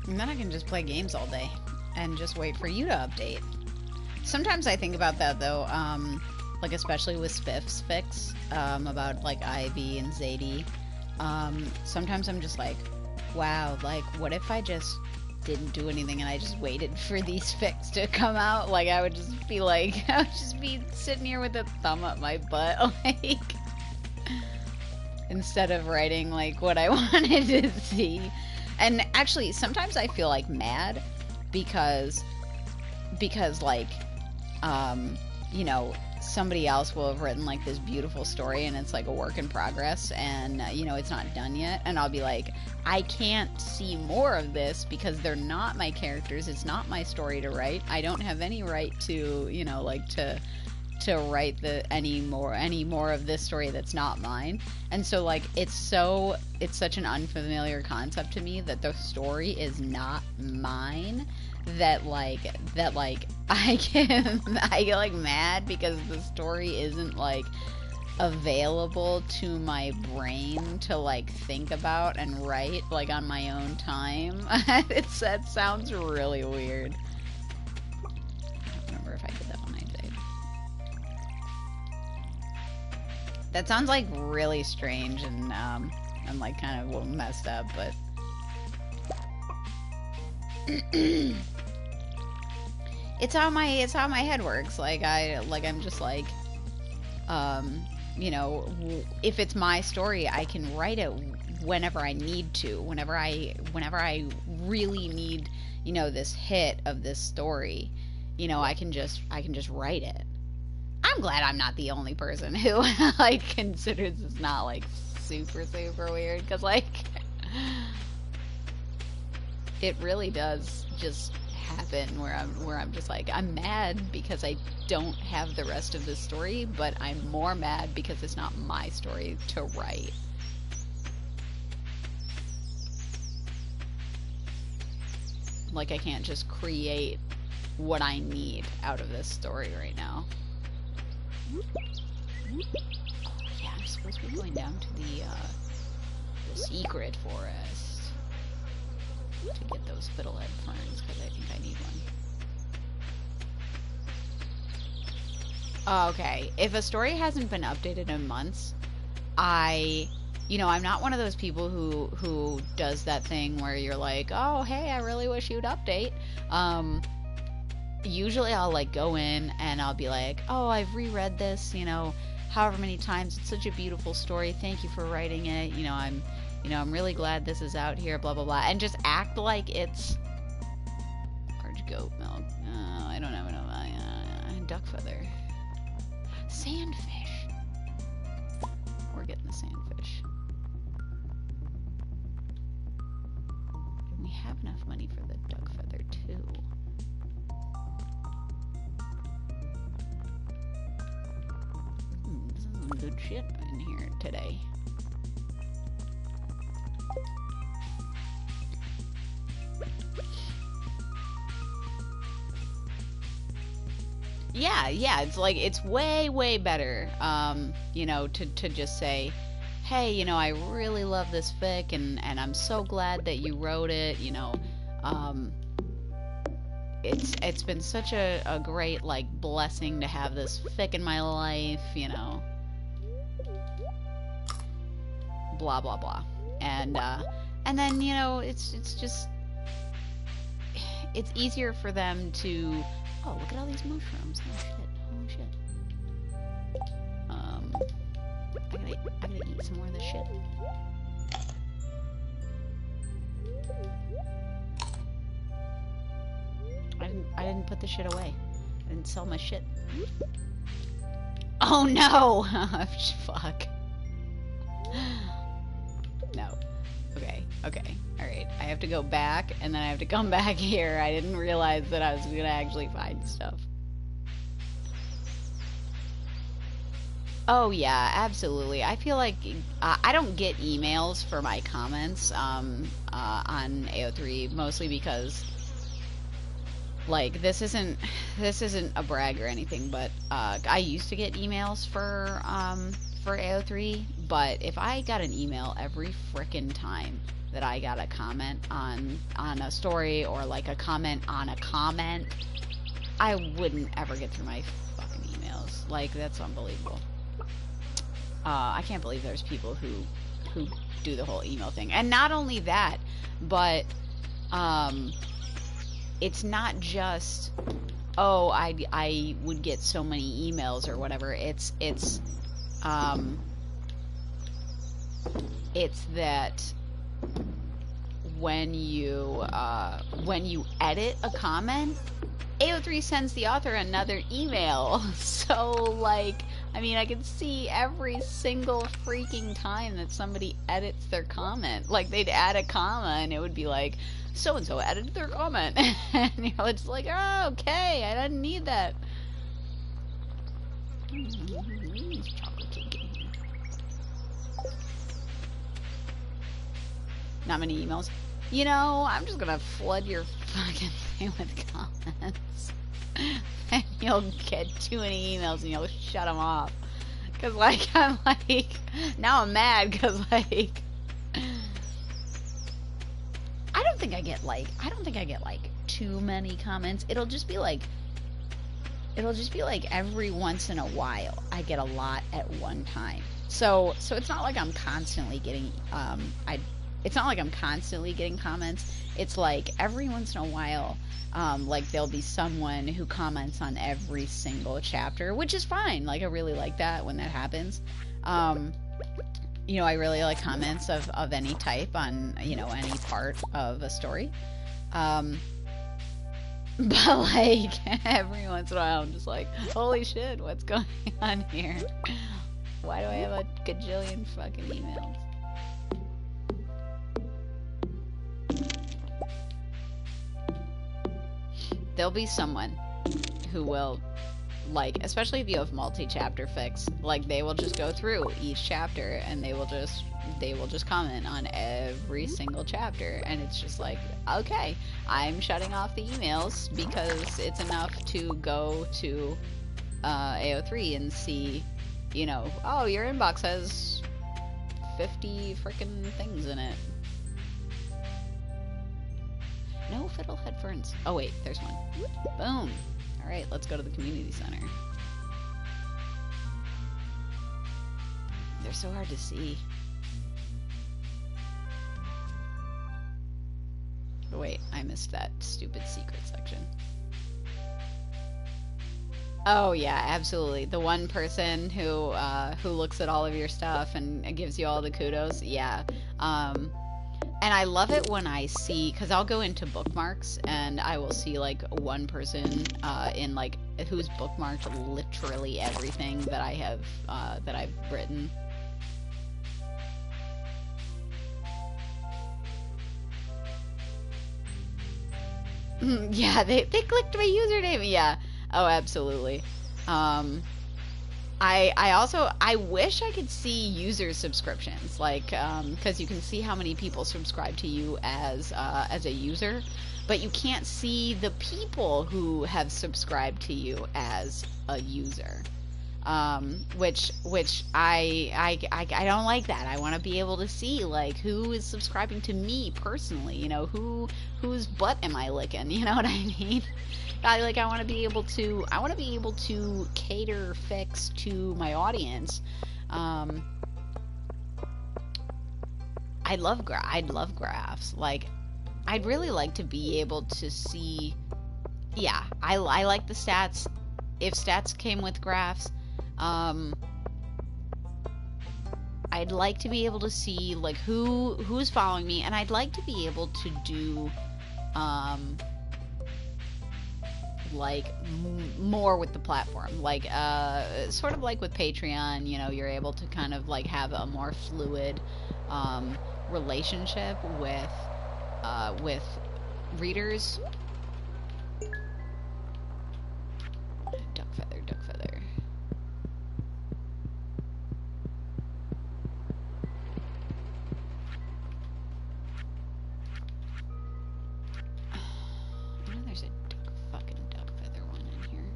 And then I can just play games all day and just wait for you to update. Sometimes I think about that though, like especially with Spiff's fics, about like Ivy and Zadie. Sometimes I'm just like, wow, like what if I just didn't do anything and I just waited for these fics to come out? Like I would just be like, I would just be sitting here with a thumb up my butt, like, instead of writing like what I wanted to see. And actually, sometimes I feel like mad because like, you know, somebody else will have written like this beautiful story and it's like a work in progress and, you know, it's not done yet. And I'll be like, I can't see more of this because they're not my characters. It's not my story to write. I don't have any right to, you know, like to write any more of this story that's not mine. And so like it's such an unfamiliar concept to me that the story is not mine, that I get like mad because the story isn't like available to my brain to like think about and write like on my own time. That sounds really weird. I don't remember if I did that one. I did. That sounds like really strange and like kind of messed up, but it's how my head works. Like I'm just like, you know, if it's my story, I can write it whenever I need to. Whenever I really need, you know, this hit of this story, you know, I can just write it. I'm glad I'm not the only person who like considers this not like super weird, because like it really does just happen where I'm just like, I'm mad because I don't have the rest of this story, but I'm more mad because it's not my story to write. Like I can't just create what I need out of this story right now. Yeah, I'm supposed to be going down to the the secret forest to get those fiddlehead ferns, because I think I need one. Okay, if a story hasn't been updated in months, you know, I'm not one of those people who does that thing where you're like, oh, hey, I really wish you'd update. Usually I'll like go in and I'll be like, oh, I've reread this, you know, however many times. It's such a beautiful story. Thank you for writing it. You know, I'm really glad this is out here, blah, blah, blah. And just act like it's large goat milk. I don't have enough. Duck feather. Sandfish. We're getting the sandfish. We have enough money for the duck feather too. This is some good shit in here today. Yeah, it's like, it's way better, you know, to just say, hey, you know, I really love this fic, and I'm so glad that you wrote it, you know, it's been such a great, like, blessing to have this fic in my life, you know, blah, blah, blah, and then, you know, it's just, it's easier for them to, oh, look at all these mushrooms. Oh shit. Holy shit. I gotta eat some more of this shit. I didn't put the shit away. I didn't sell my shit. Oh no! Fuck. No. Okay. Alright. I have to go back, and then I have to come back here. I didn't realize that I was gonna actually find stuff. Oh yeah, absolutely. I feel like I don't get emails for my comments on AO3, mostly because, like, this isn't a brag or anything, but I used to get emails for AO3, but if I got an email every frickin' time that I got a comment on a story, or like a comment on a comment, I wouldn't ever get through my fucking emails. Like, that's unbelievable. I can't believe there's people who do the whole email thing. And not only that, but it's not just, oh, I would get so many emails or whatever. It's that when you edit a comment, AO3 sends the author another email. So, like, I mean, I can see every single freaking time that somebody edits their comment. Like, they'd add a comma, and it would be like, so-and-so edited their comment. And you're just like, oh, okay, I didn't need that. Chocolate cake in here. Not many emails. You know, I'm just gonna flood your fucking thing with comments. And you'll get too many emails and you'll shut them off. Cause, like, I'm like, now I'm mad because, like, I don't think I get like too many comments. It'll just be like every once in a while I get a lot at one time. So it's not like I'm constantly getting, it's not like I'm constantly getting comments. It's like every once in a while, like there'll be someone who comments on every single chapter, which is fine. Like, I really like that when that happens. You know, I really like comments of any type on, you know, any part of a story. But, like, every once in a while I'm just like, holy shit, what's going on here? Why do I have a gajillion fucking emails? There'll be someone who will, like, especially if you have multi-chapter fics, like, they will just go through each chapter and they will just comment on every single chapter, and it's just like, okay, I'm shutting off the emails because it's enough to go to AO3 and see, you know, oh, your inbox has 50 frickin' things in it. No fiddlehead ferns. Oh wait, there's one. Boom. Alright, let's go to the community center. They're so hard to see. But wait, I missed that stupid secret section. Oh yeah, absolutely. The one person who looks at all of your stuff and gives you all the kudos. Yeah. And I love it when I see, because I'll go into bookmarks and I will see like one person in like who's bookmarked literally everything that I have that I've written. Yeah, they clicked my username. Yeah. Oh, absolutely. I wish I could see user subscriptions, like, because you can see how many people subscribe to you as a user, but you can't see the people who have subscribed to you as a user. Which I don't like that. I want to be able to see like who is subscribing to me personally. You know, whose butt am I licking? You know what I mean? I want to be able to cater fix to my audience. I'd love graphs. Like, I'd really like to be able to see. Yeah, I like the stats. If stats came with graphs, I'd like to be able to see like who's following me, and I'd like to be able to do like more with the platform, like sort of like with Patreon. You know, you're able to kind of like have a more fluid relationship with readers. Duck feather, duck feather. I know there's a fucking duck feather one in here.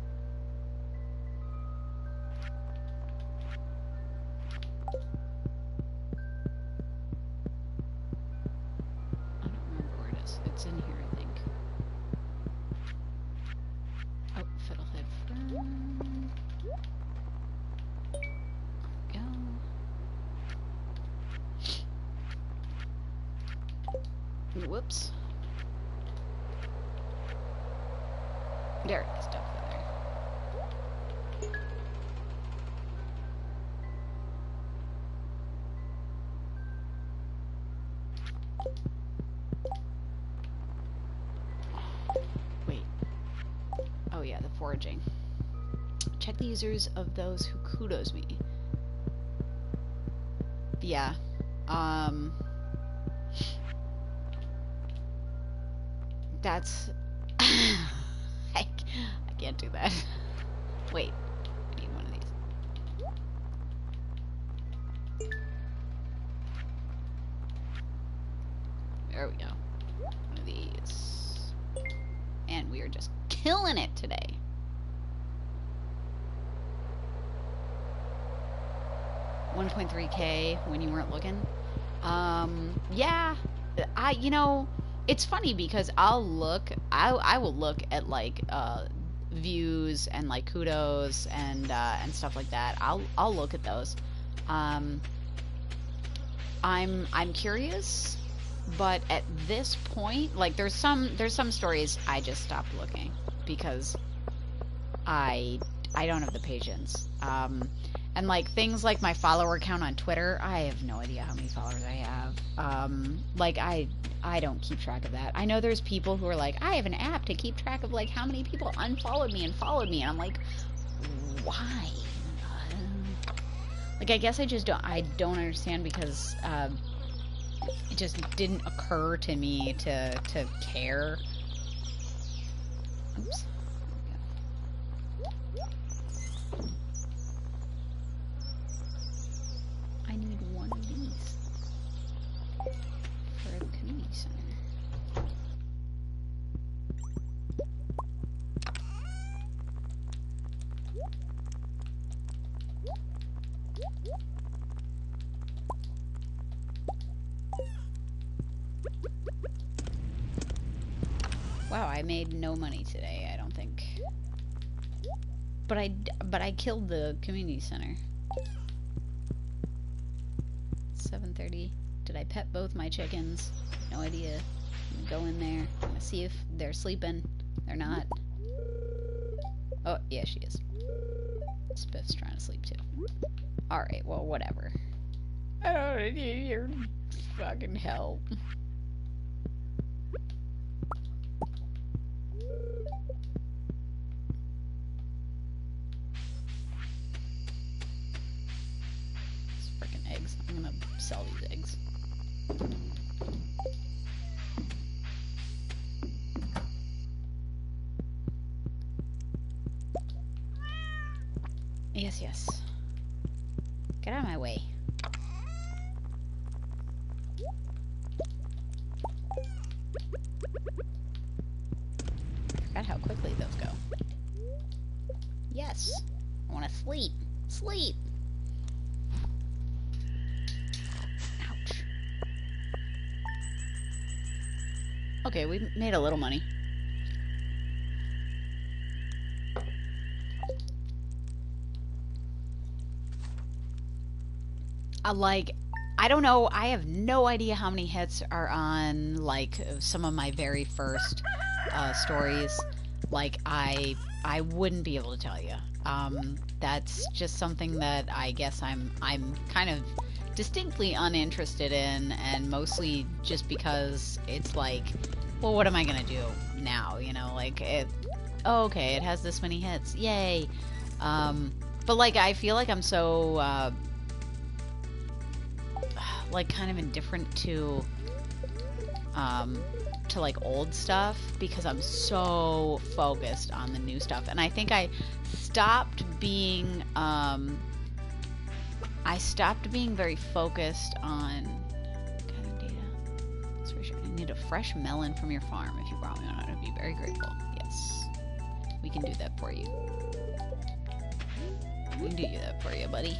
I don't remember where it is. It's in here, I think. Oh, fiddlehead fern. There we go. Whoops. There it is, duck feather. Wait. Oh yeah, the foraging. Check the users of those who kudos me. Yeah. That's... I can't do that. Wait. I need one of these. There we go. One of these. And we are just killing it today. $1.3K when you weren't looking. Yeah. You know, it's funny because I will look at like views and like kudos and stuff like that. I'll look at those. I'm curious, but at this point, like there's some stories I just stopped looking because I don't have the patience. And like things like my follower count on Twitter, I have no idea how many followers I have. Like I don't keep track of that. I know there's people who are like, I have an app to keep track of like how many people unfollowed me and followed me, and I'm like, why? Like I guess I don't understand because it just didn't occur to me to care. Oops. I need one of these for the community center. Wow, I made no money today, I don't think. But I killed the community center. 7:30. Did I pet both my chickens? No idea. I'm gonna go in there. I'm gonna see if they're sleeping. They're not. Oh, yeah, she is. Spiff's trying to sleep too. Alright, well, whatever. I don't need your fucking help. These freaking eggs. I'm gonna sell these eggs. Yes, yes. Get out of my way. Forgot how quickly those go. Yes. I want to sleep. Sleep. Ouch. Okay, we made a little money. I don't know, I have no idea how many hits are on, like, some of my very first stories. Like, I wouldn't be able to tell you. That's just something that I guess I'm kind of distinctly uninterested in, and mostly just because it's like, well, what am I gonna do now, you know, like, oh, okay, it has this many hits, yay. But, like, I feel like I'm so, like, kind of indifferent to like old stuff because I'm so focused on the new stuff, and I think I stopped being very focused on kind of data. That's for sure. I need a fresh melon from your farm. If you brought me one, I'd be very grateful. Yes, we can do that for you. We can do that for you, buddy.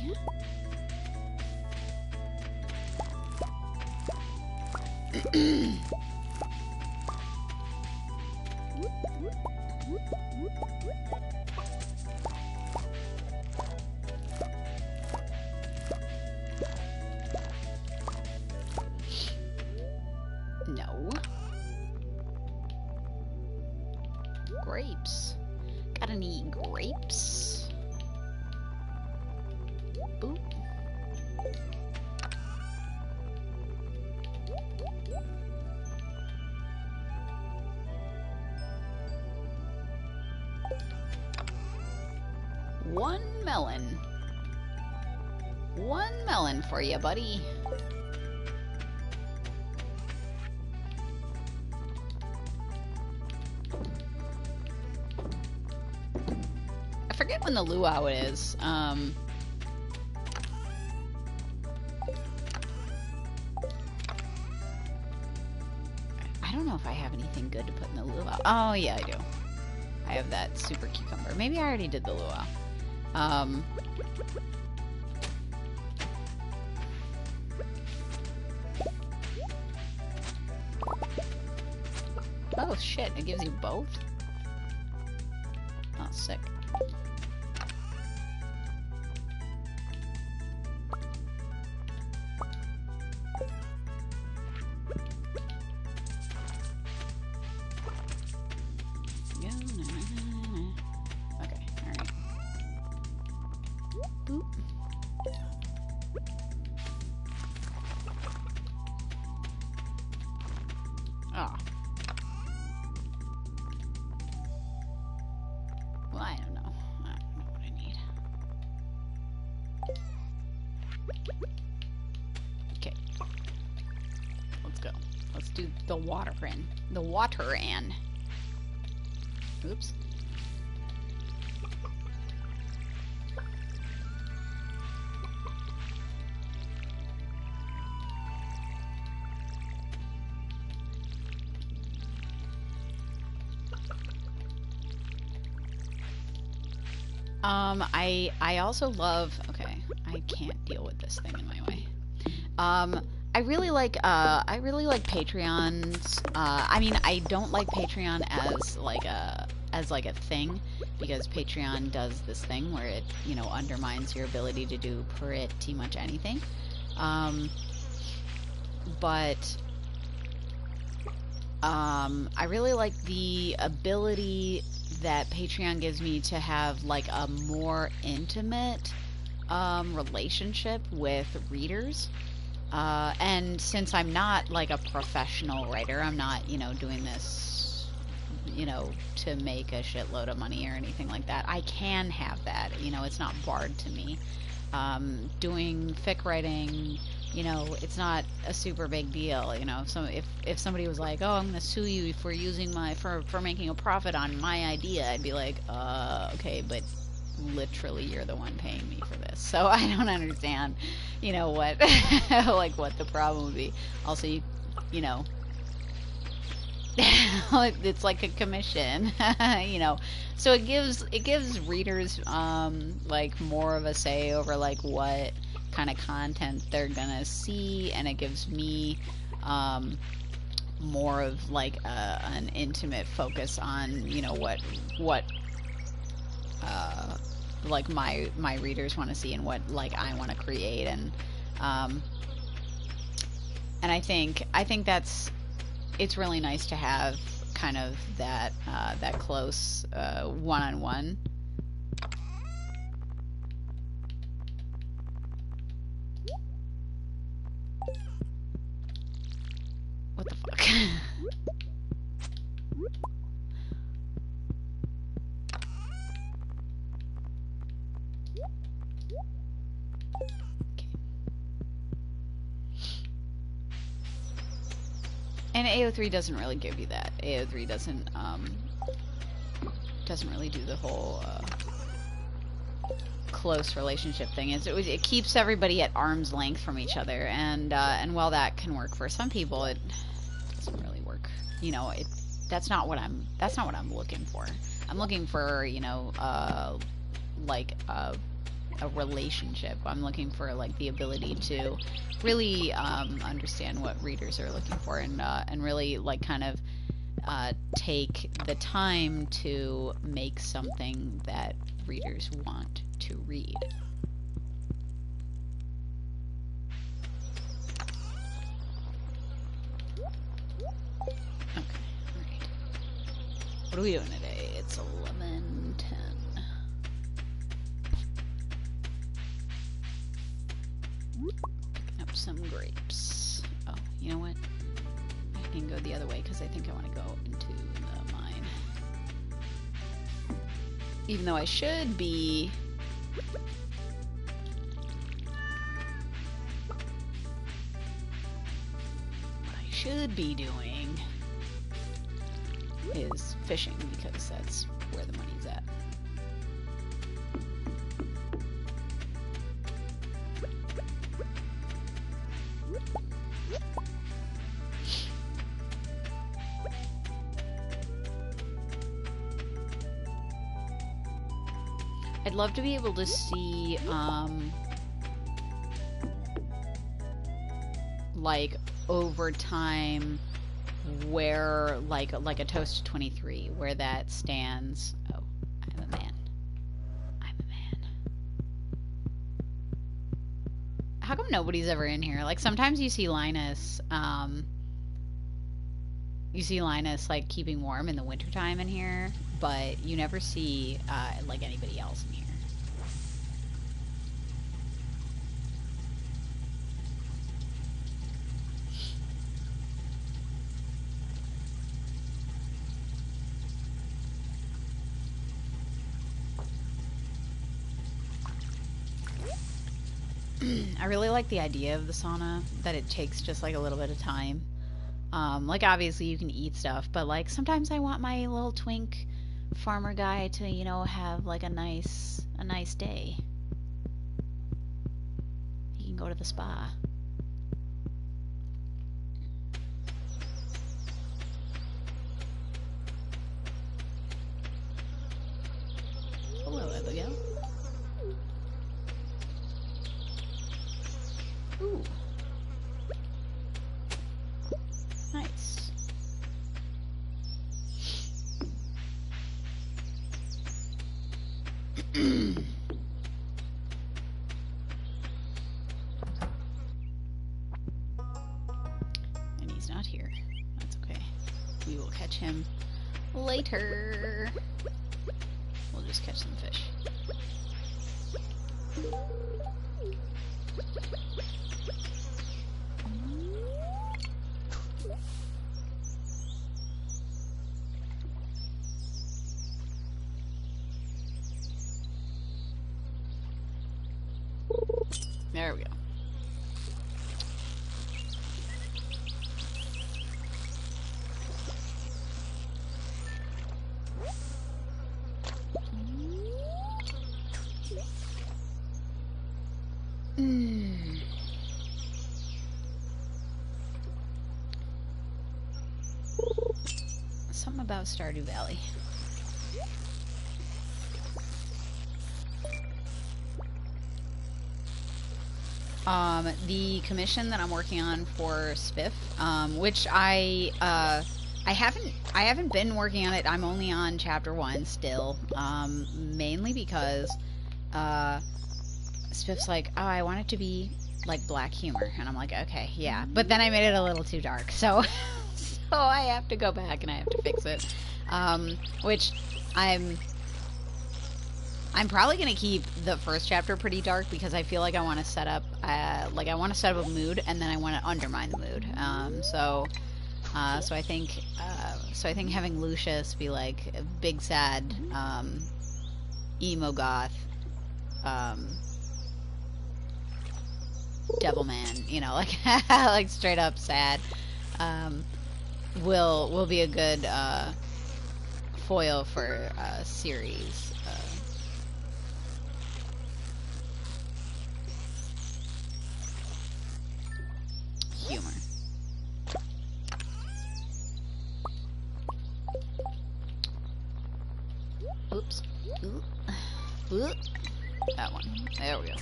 No. Grapes. Got any grapes? Boop. One melon. One melon for you, buddy. I forget when the luau is. I don't know if I have anything good to put in the luau. Oh, yeah, I do. I have that super cucumber. Maybe I already did the luau. Oh shit, it gives you both? Oh, sick. Okay, alright. Boop. Oh. Well, I don't know. I don't know what I need. Okay. Let's go. Let's do the water in. The water in. Oops. I also love, okay, I can't deal with this thing in my way. I really like Patreons. I mean, I don't like Patreon as like a thing, because Patreon does this thing where it, you know, undermines your ability to do pretty much anything. But I really like the ability that Patreon gives me to have like a more intimate relationship with readers. And since I'm not like a professional writer, I'm not, you know, doing this, you know, to make a shitload of money or anything like that. I can have that, you know, it's not barred to me. Doing fic writing, you know, it's not a super big deal, you know. So if somebody was like, oh, I'm gonna sue you for using for making a profit on my idea, I'd be like, okay, but literally you're the one paying me for this, so I don't understand, you know, what like what the problem would be. Also, you know, it's like a commission, you know, so it gives readers like more of a say over like what kind of content they're gonna see, and it gives me more of like an intimate focus on, you know, what like my readers want to see and what like I want to create, and I think it's really nice to have kind of that that close one-on-one. What the fuck? And AO3 doesn't really give you that. AO3 doesn't really do the whole close relationship thing. It keeps everybody at arm's length from each other, and while that can work for some people, it doesn't really work. You know, that's not what I'm looking for. I'm looking for, you know, like a relationship. I'm looking for like the ability to really understand what readers are looking for, and really like kind of take the time to make something that readers want to read. Okay, alright. What are we doing today? It's 11:10. Picking up some grapes. Oh, you know what? I can go the other way because I think I want to go into the mine. Even though I should be... What I should be doing is fishing, because that's where the money's at. I'd love to be able to see, like, over time, where, like a Toast 23, where that stands. Oh, I'm a man. I'm a man. How come nobody's ever in here? Like, sometimes you see Linus, like, keeping warm in the wintertime in here, but you never see, like, anybody else in here. I really like the idea of the sauna, that it takes just like a little bit of time. Like obviously you can eat stuff, but like sometimes I want my little twink farmer guy to, you know, have like a nice day. He can go to the spa. Hello, Abigail. Ooh. He's not here. That's okay. We will catch him later. We'll just catch some fish. There we go. Something about Stardew Valley. The commission that I'm working on for Spiff, which I haven't been working on it. I'm only on chapter 1 still, mainly because Spiff's like, oh, I want it to be like black humor, and I'm like, okay, yeah, but then I made it a little too dark, so so I have to go back and I have to fix it, which I'm probably gonna keep the first chapter pretty dark because I feel like I want to set up, a mood, and then I want to undermine the mood. So I think having Lucius be like a big sad, emo goth, devil man, you know, like like straight up sad, will be a good foil for series. Humor. Oops. Ooh. Ooh. That one. There we go.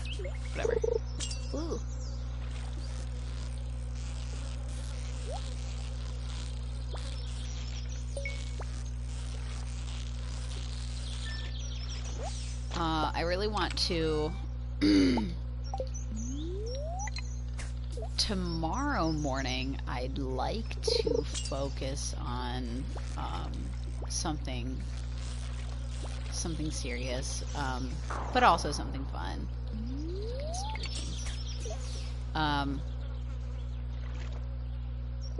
Whatever. Ooh. I really want to tomorrow morning I'd like to focus on something serious, but also something fun. I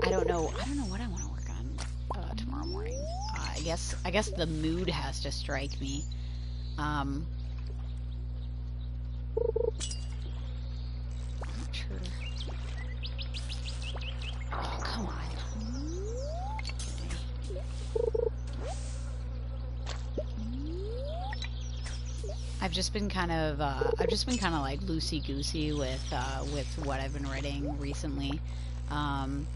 don't know what I want to work on tomorrow morning. I guess the mood has to strike me. I'm not sure. Oh, come on. I've just been kind of like loosey-goosey with what I've been writing recently. And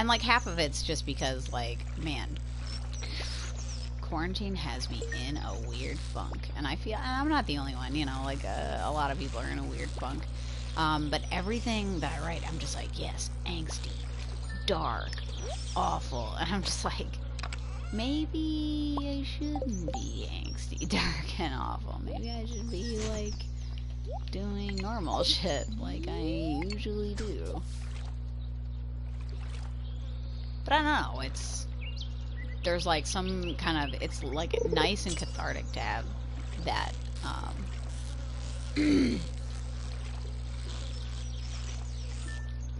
like half of it's just because, like, man, quarantine has me in a weird funk, and I feel, and I'm not the only one, you know, like a lot of people are in a weird funk. But everything that I write, I'm just like, yes, angsty, dark, awful, and I'm just like, maybe I shouldn't be angsty, dark, and awful. Maybe I should be like doing normal shit like I usually do. But I don't know, there's like some kind of, it's like nice and cathartic to have that,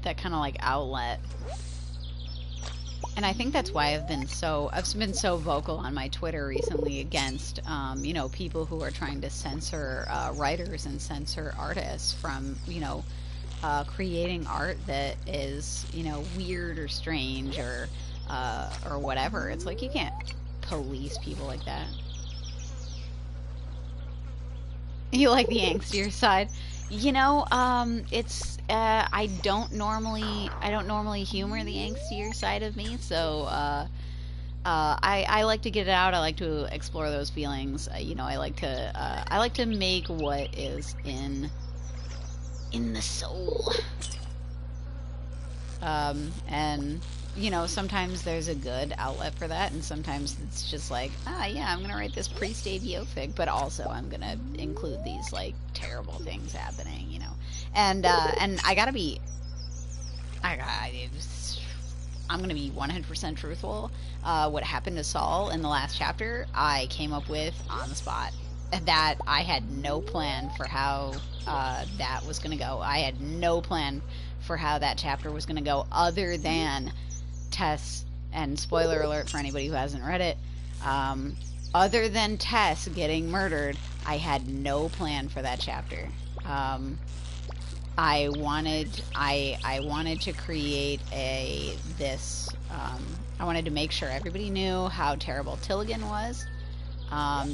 that kind of like outlet. And I think that's why I've been so vocal on my Twitter recently against, you know, people who are trying to censor writers and censor artists from, you know, creating art that is, you know, weird or strange or whatever. It's like, you can't police people like that. You like the angstier side? You know, it's I don't normally humor the angstier side of me, so I like to get it out. I like to explore those feelings. You know, I like to make what is in the soul. And you know, sometimes there's a good outlet for that, and sometimes it's just like, yeah, I'm gonna write this pre-stage Yofig, but also I'm gonna include these like terrible things happening, you know. And I I'm going to be 100% truthful. What happened to Saul in the last chapter, I came up with on the spot. That I had no plan for how that was going to go. I had no plan for how that chapter was going to go other than Tess, and spoiler alert for anybody who hasn't read it, other than Tess getting murdered, I had no plan for that chapter. I wanted to create I wanted to make sure everybody knew how terrible Tilligan was,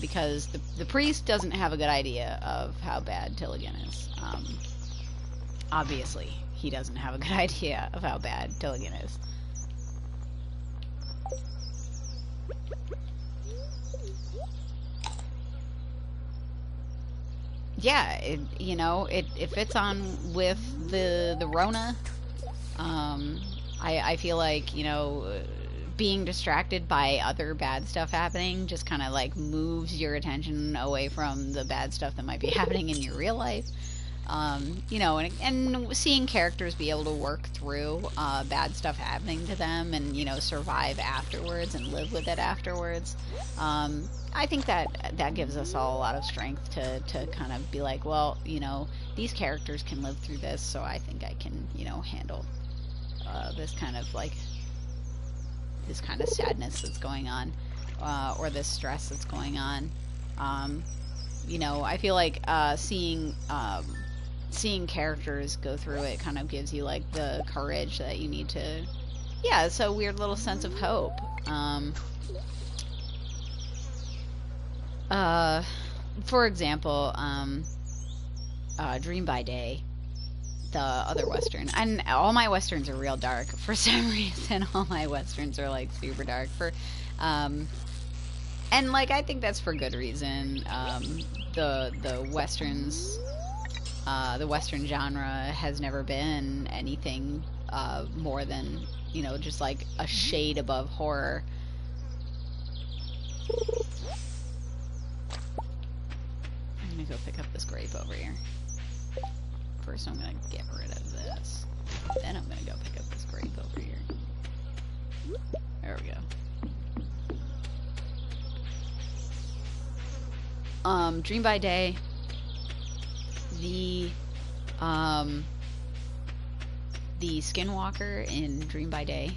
because the priest doesn't have a good idea of how bad Tilligan is. Obviously, he doesn't have a good idea of how bad Tilligan is. Yeah, it fits on with the Rona. I feel like, being distracted by other bad stuff happening just kind of like moves your attention away from the bad stuff that might be happening in your real life. And seeing characters be able to work through bad stuff happening to them and, survive afterwards and live with it afterwards. I think that gives us all a lot of strength to kind of be like, well, these characters can live through this, so I think I can, handle this kind of sadness that's going on, or this stress that's going on. I feel like seeing characters go through it kind of gives you like the courage that you need to. Yeah, it's a weird little sense of hope. For example, Dream by Day, the other Western, and all my Westerns are real dark. For some reason, all my Westerns are like super dark. And like I think that's for good reason. The Westerns, the Western genre has never been anything more than just like a shade above horror. I'm gonna go pick up this grape over here. First I'm gonna get rid of this. Then I'm gonna go pick up this grape over here. There we go. Dream by Day. The Skinwalker in Dream by Day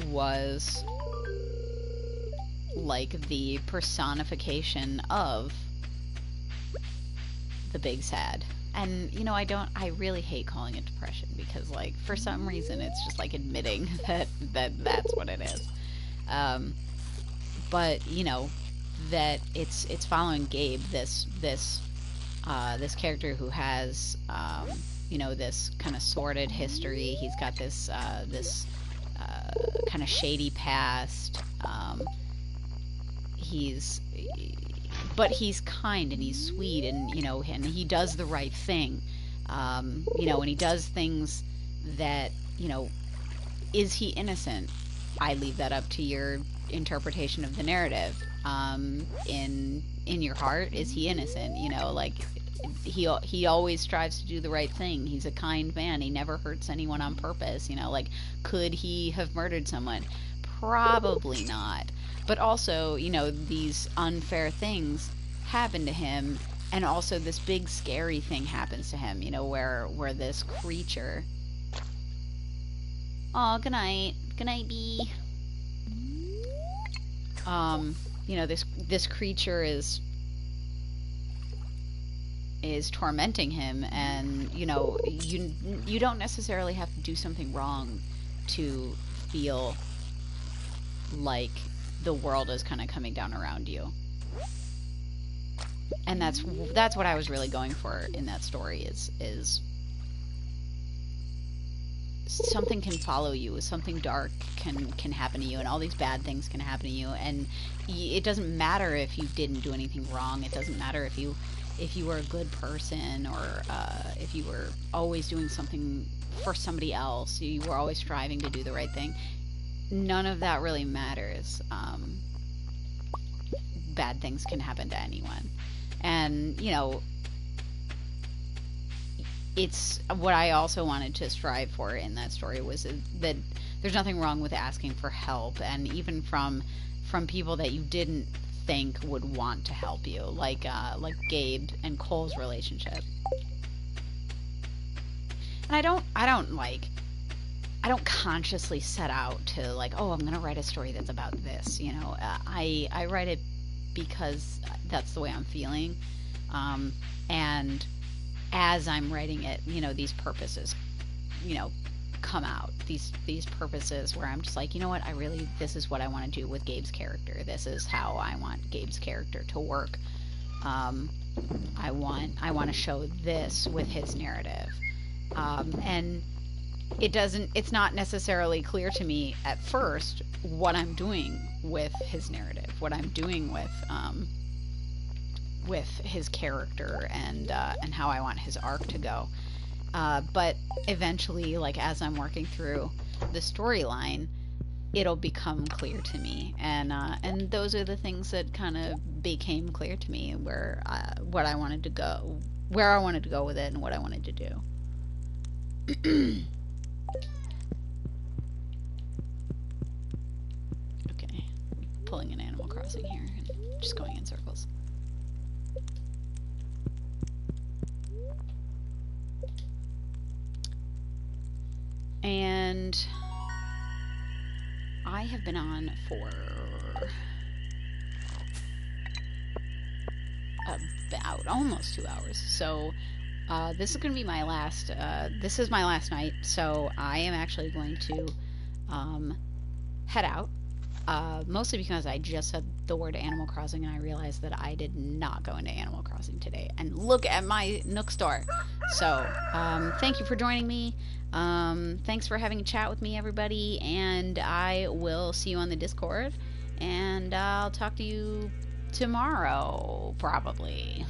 was like the personification of the big sad. And I really hate calling it depression because like for some reason it's just like admitting that's what it is. But that it's following Gabe, this character who has this kind of sordid history. He's got this kind of shady past. But he's kind and he's sweet, and and he does the right thing. And he does things that is he innocent? I leave that up to your interpretation of the narrative. In your heart, is he innocent? Like he always strives to do the right thing. He's a kind man. He never hurts anyone on purpose. Like could he have murdered someone? Probably not. But also, these unfair things happen to him, and also this big scary thing happens to him, where this creature. Oh, good night. Good night, bee. This creature is tormenting him, and you don't necessarily have to do something wrong to feel like the world is kind of coming down around you. And that's what I was really going for in that story is something can follow you, something dark can happen to you, and all these bad things can happen to you, and it doesn't matter if you didn't do anything wrong. It doesn't matter if you were a good person, or if you were always doing something for somebody else, you were always striving to do the right thing. None of that really matters. Bad things can happen to anyone. And, it's what I also wanted to strive for in that story was that there's nothing wrong with asking for help, and even from people that you didn't think would want to help you, like Gabe and Cole's relationship. And I don't consciously set out to like, oh, I'm gonna write a story that's about this. You know, I write it because that's the way I'm feeling, and as I'm writing it, you know, these purposes, you know, come out. These purposes where I'm just like, you know what, this is what I want to do with Gabe's character. This is how I want Gabe's character to work. I want to show this with his narrative, and it's not necessarily clear to me at first what I'm doing with his narrative, what I'm doing with his character, and how I want his arc to go. But eventually, like as I'm working through the storyline, it'll become clear to me, and those are the things that kind of became clear to me, where what I wanted to go, where I wanted to go with it, and what I wanted to do. Okay, pulling an Animal Crossing here, and just going in circles. And I have been on for about almost 2 hours. So this is going to be my last, this is my last night. So I am actually going to head out. Mostly because I just said the word Animal Crossing and I realized that I did not go into Animal Crossing today. And look at my Nook store. So thank you for joining me. Thanks for having a chat with me, everybody. And I will see you on the Discord. And I'll talk to you tomorrow, probably.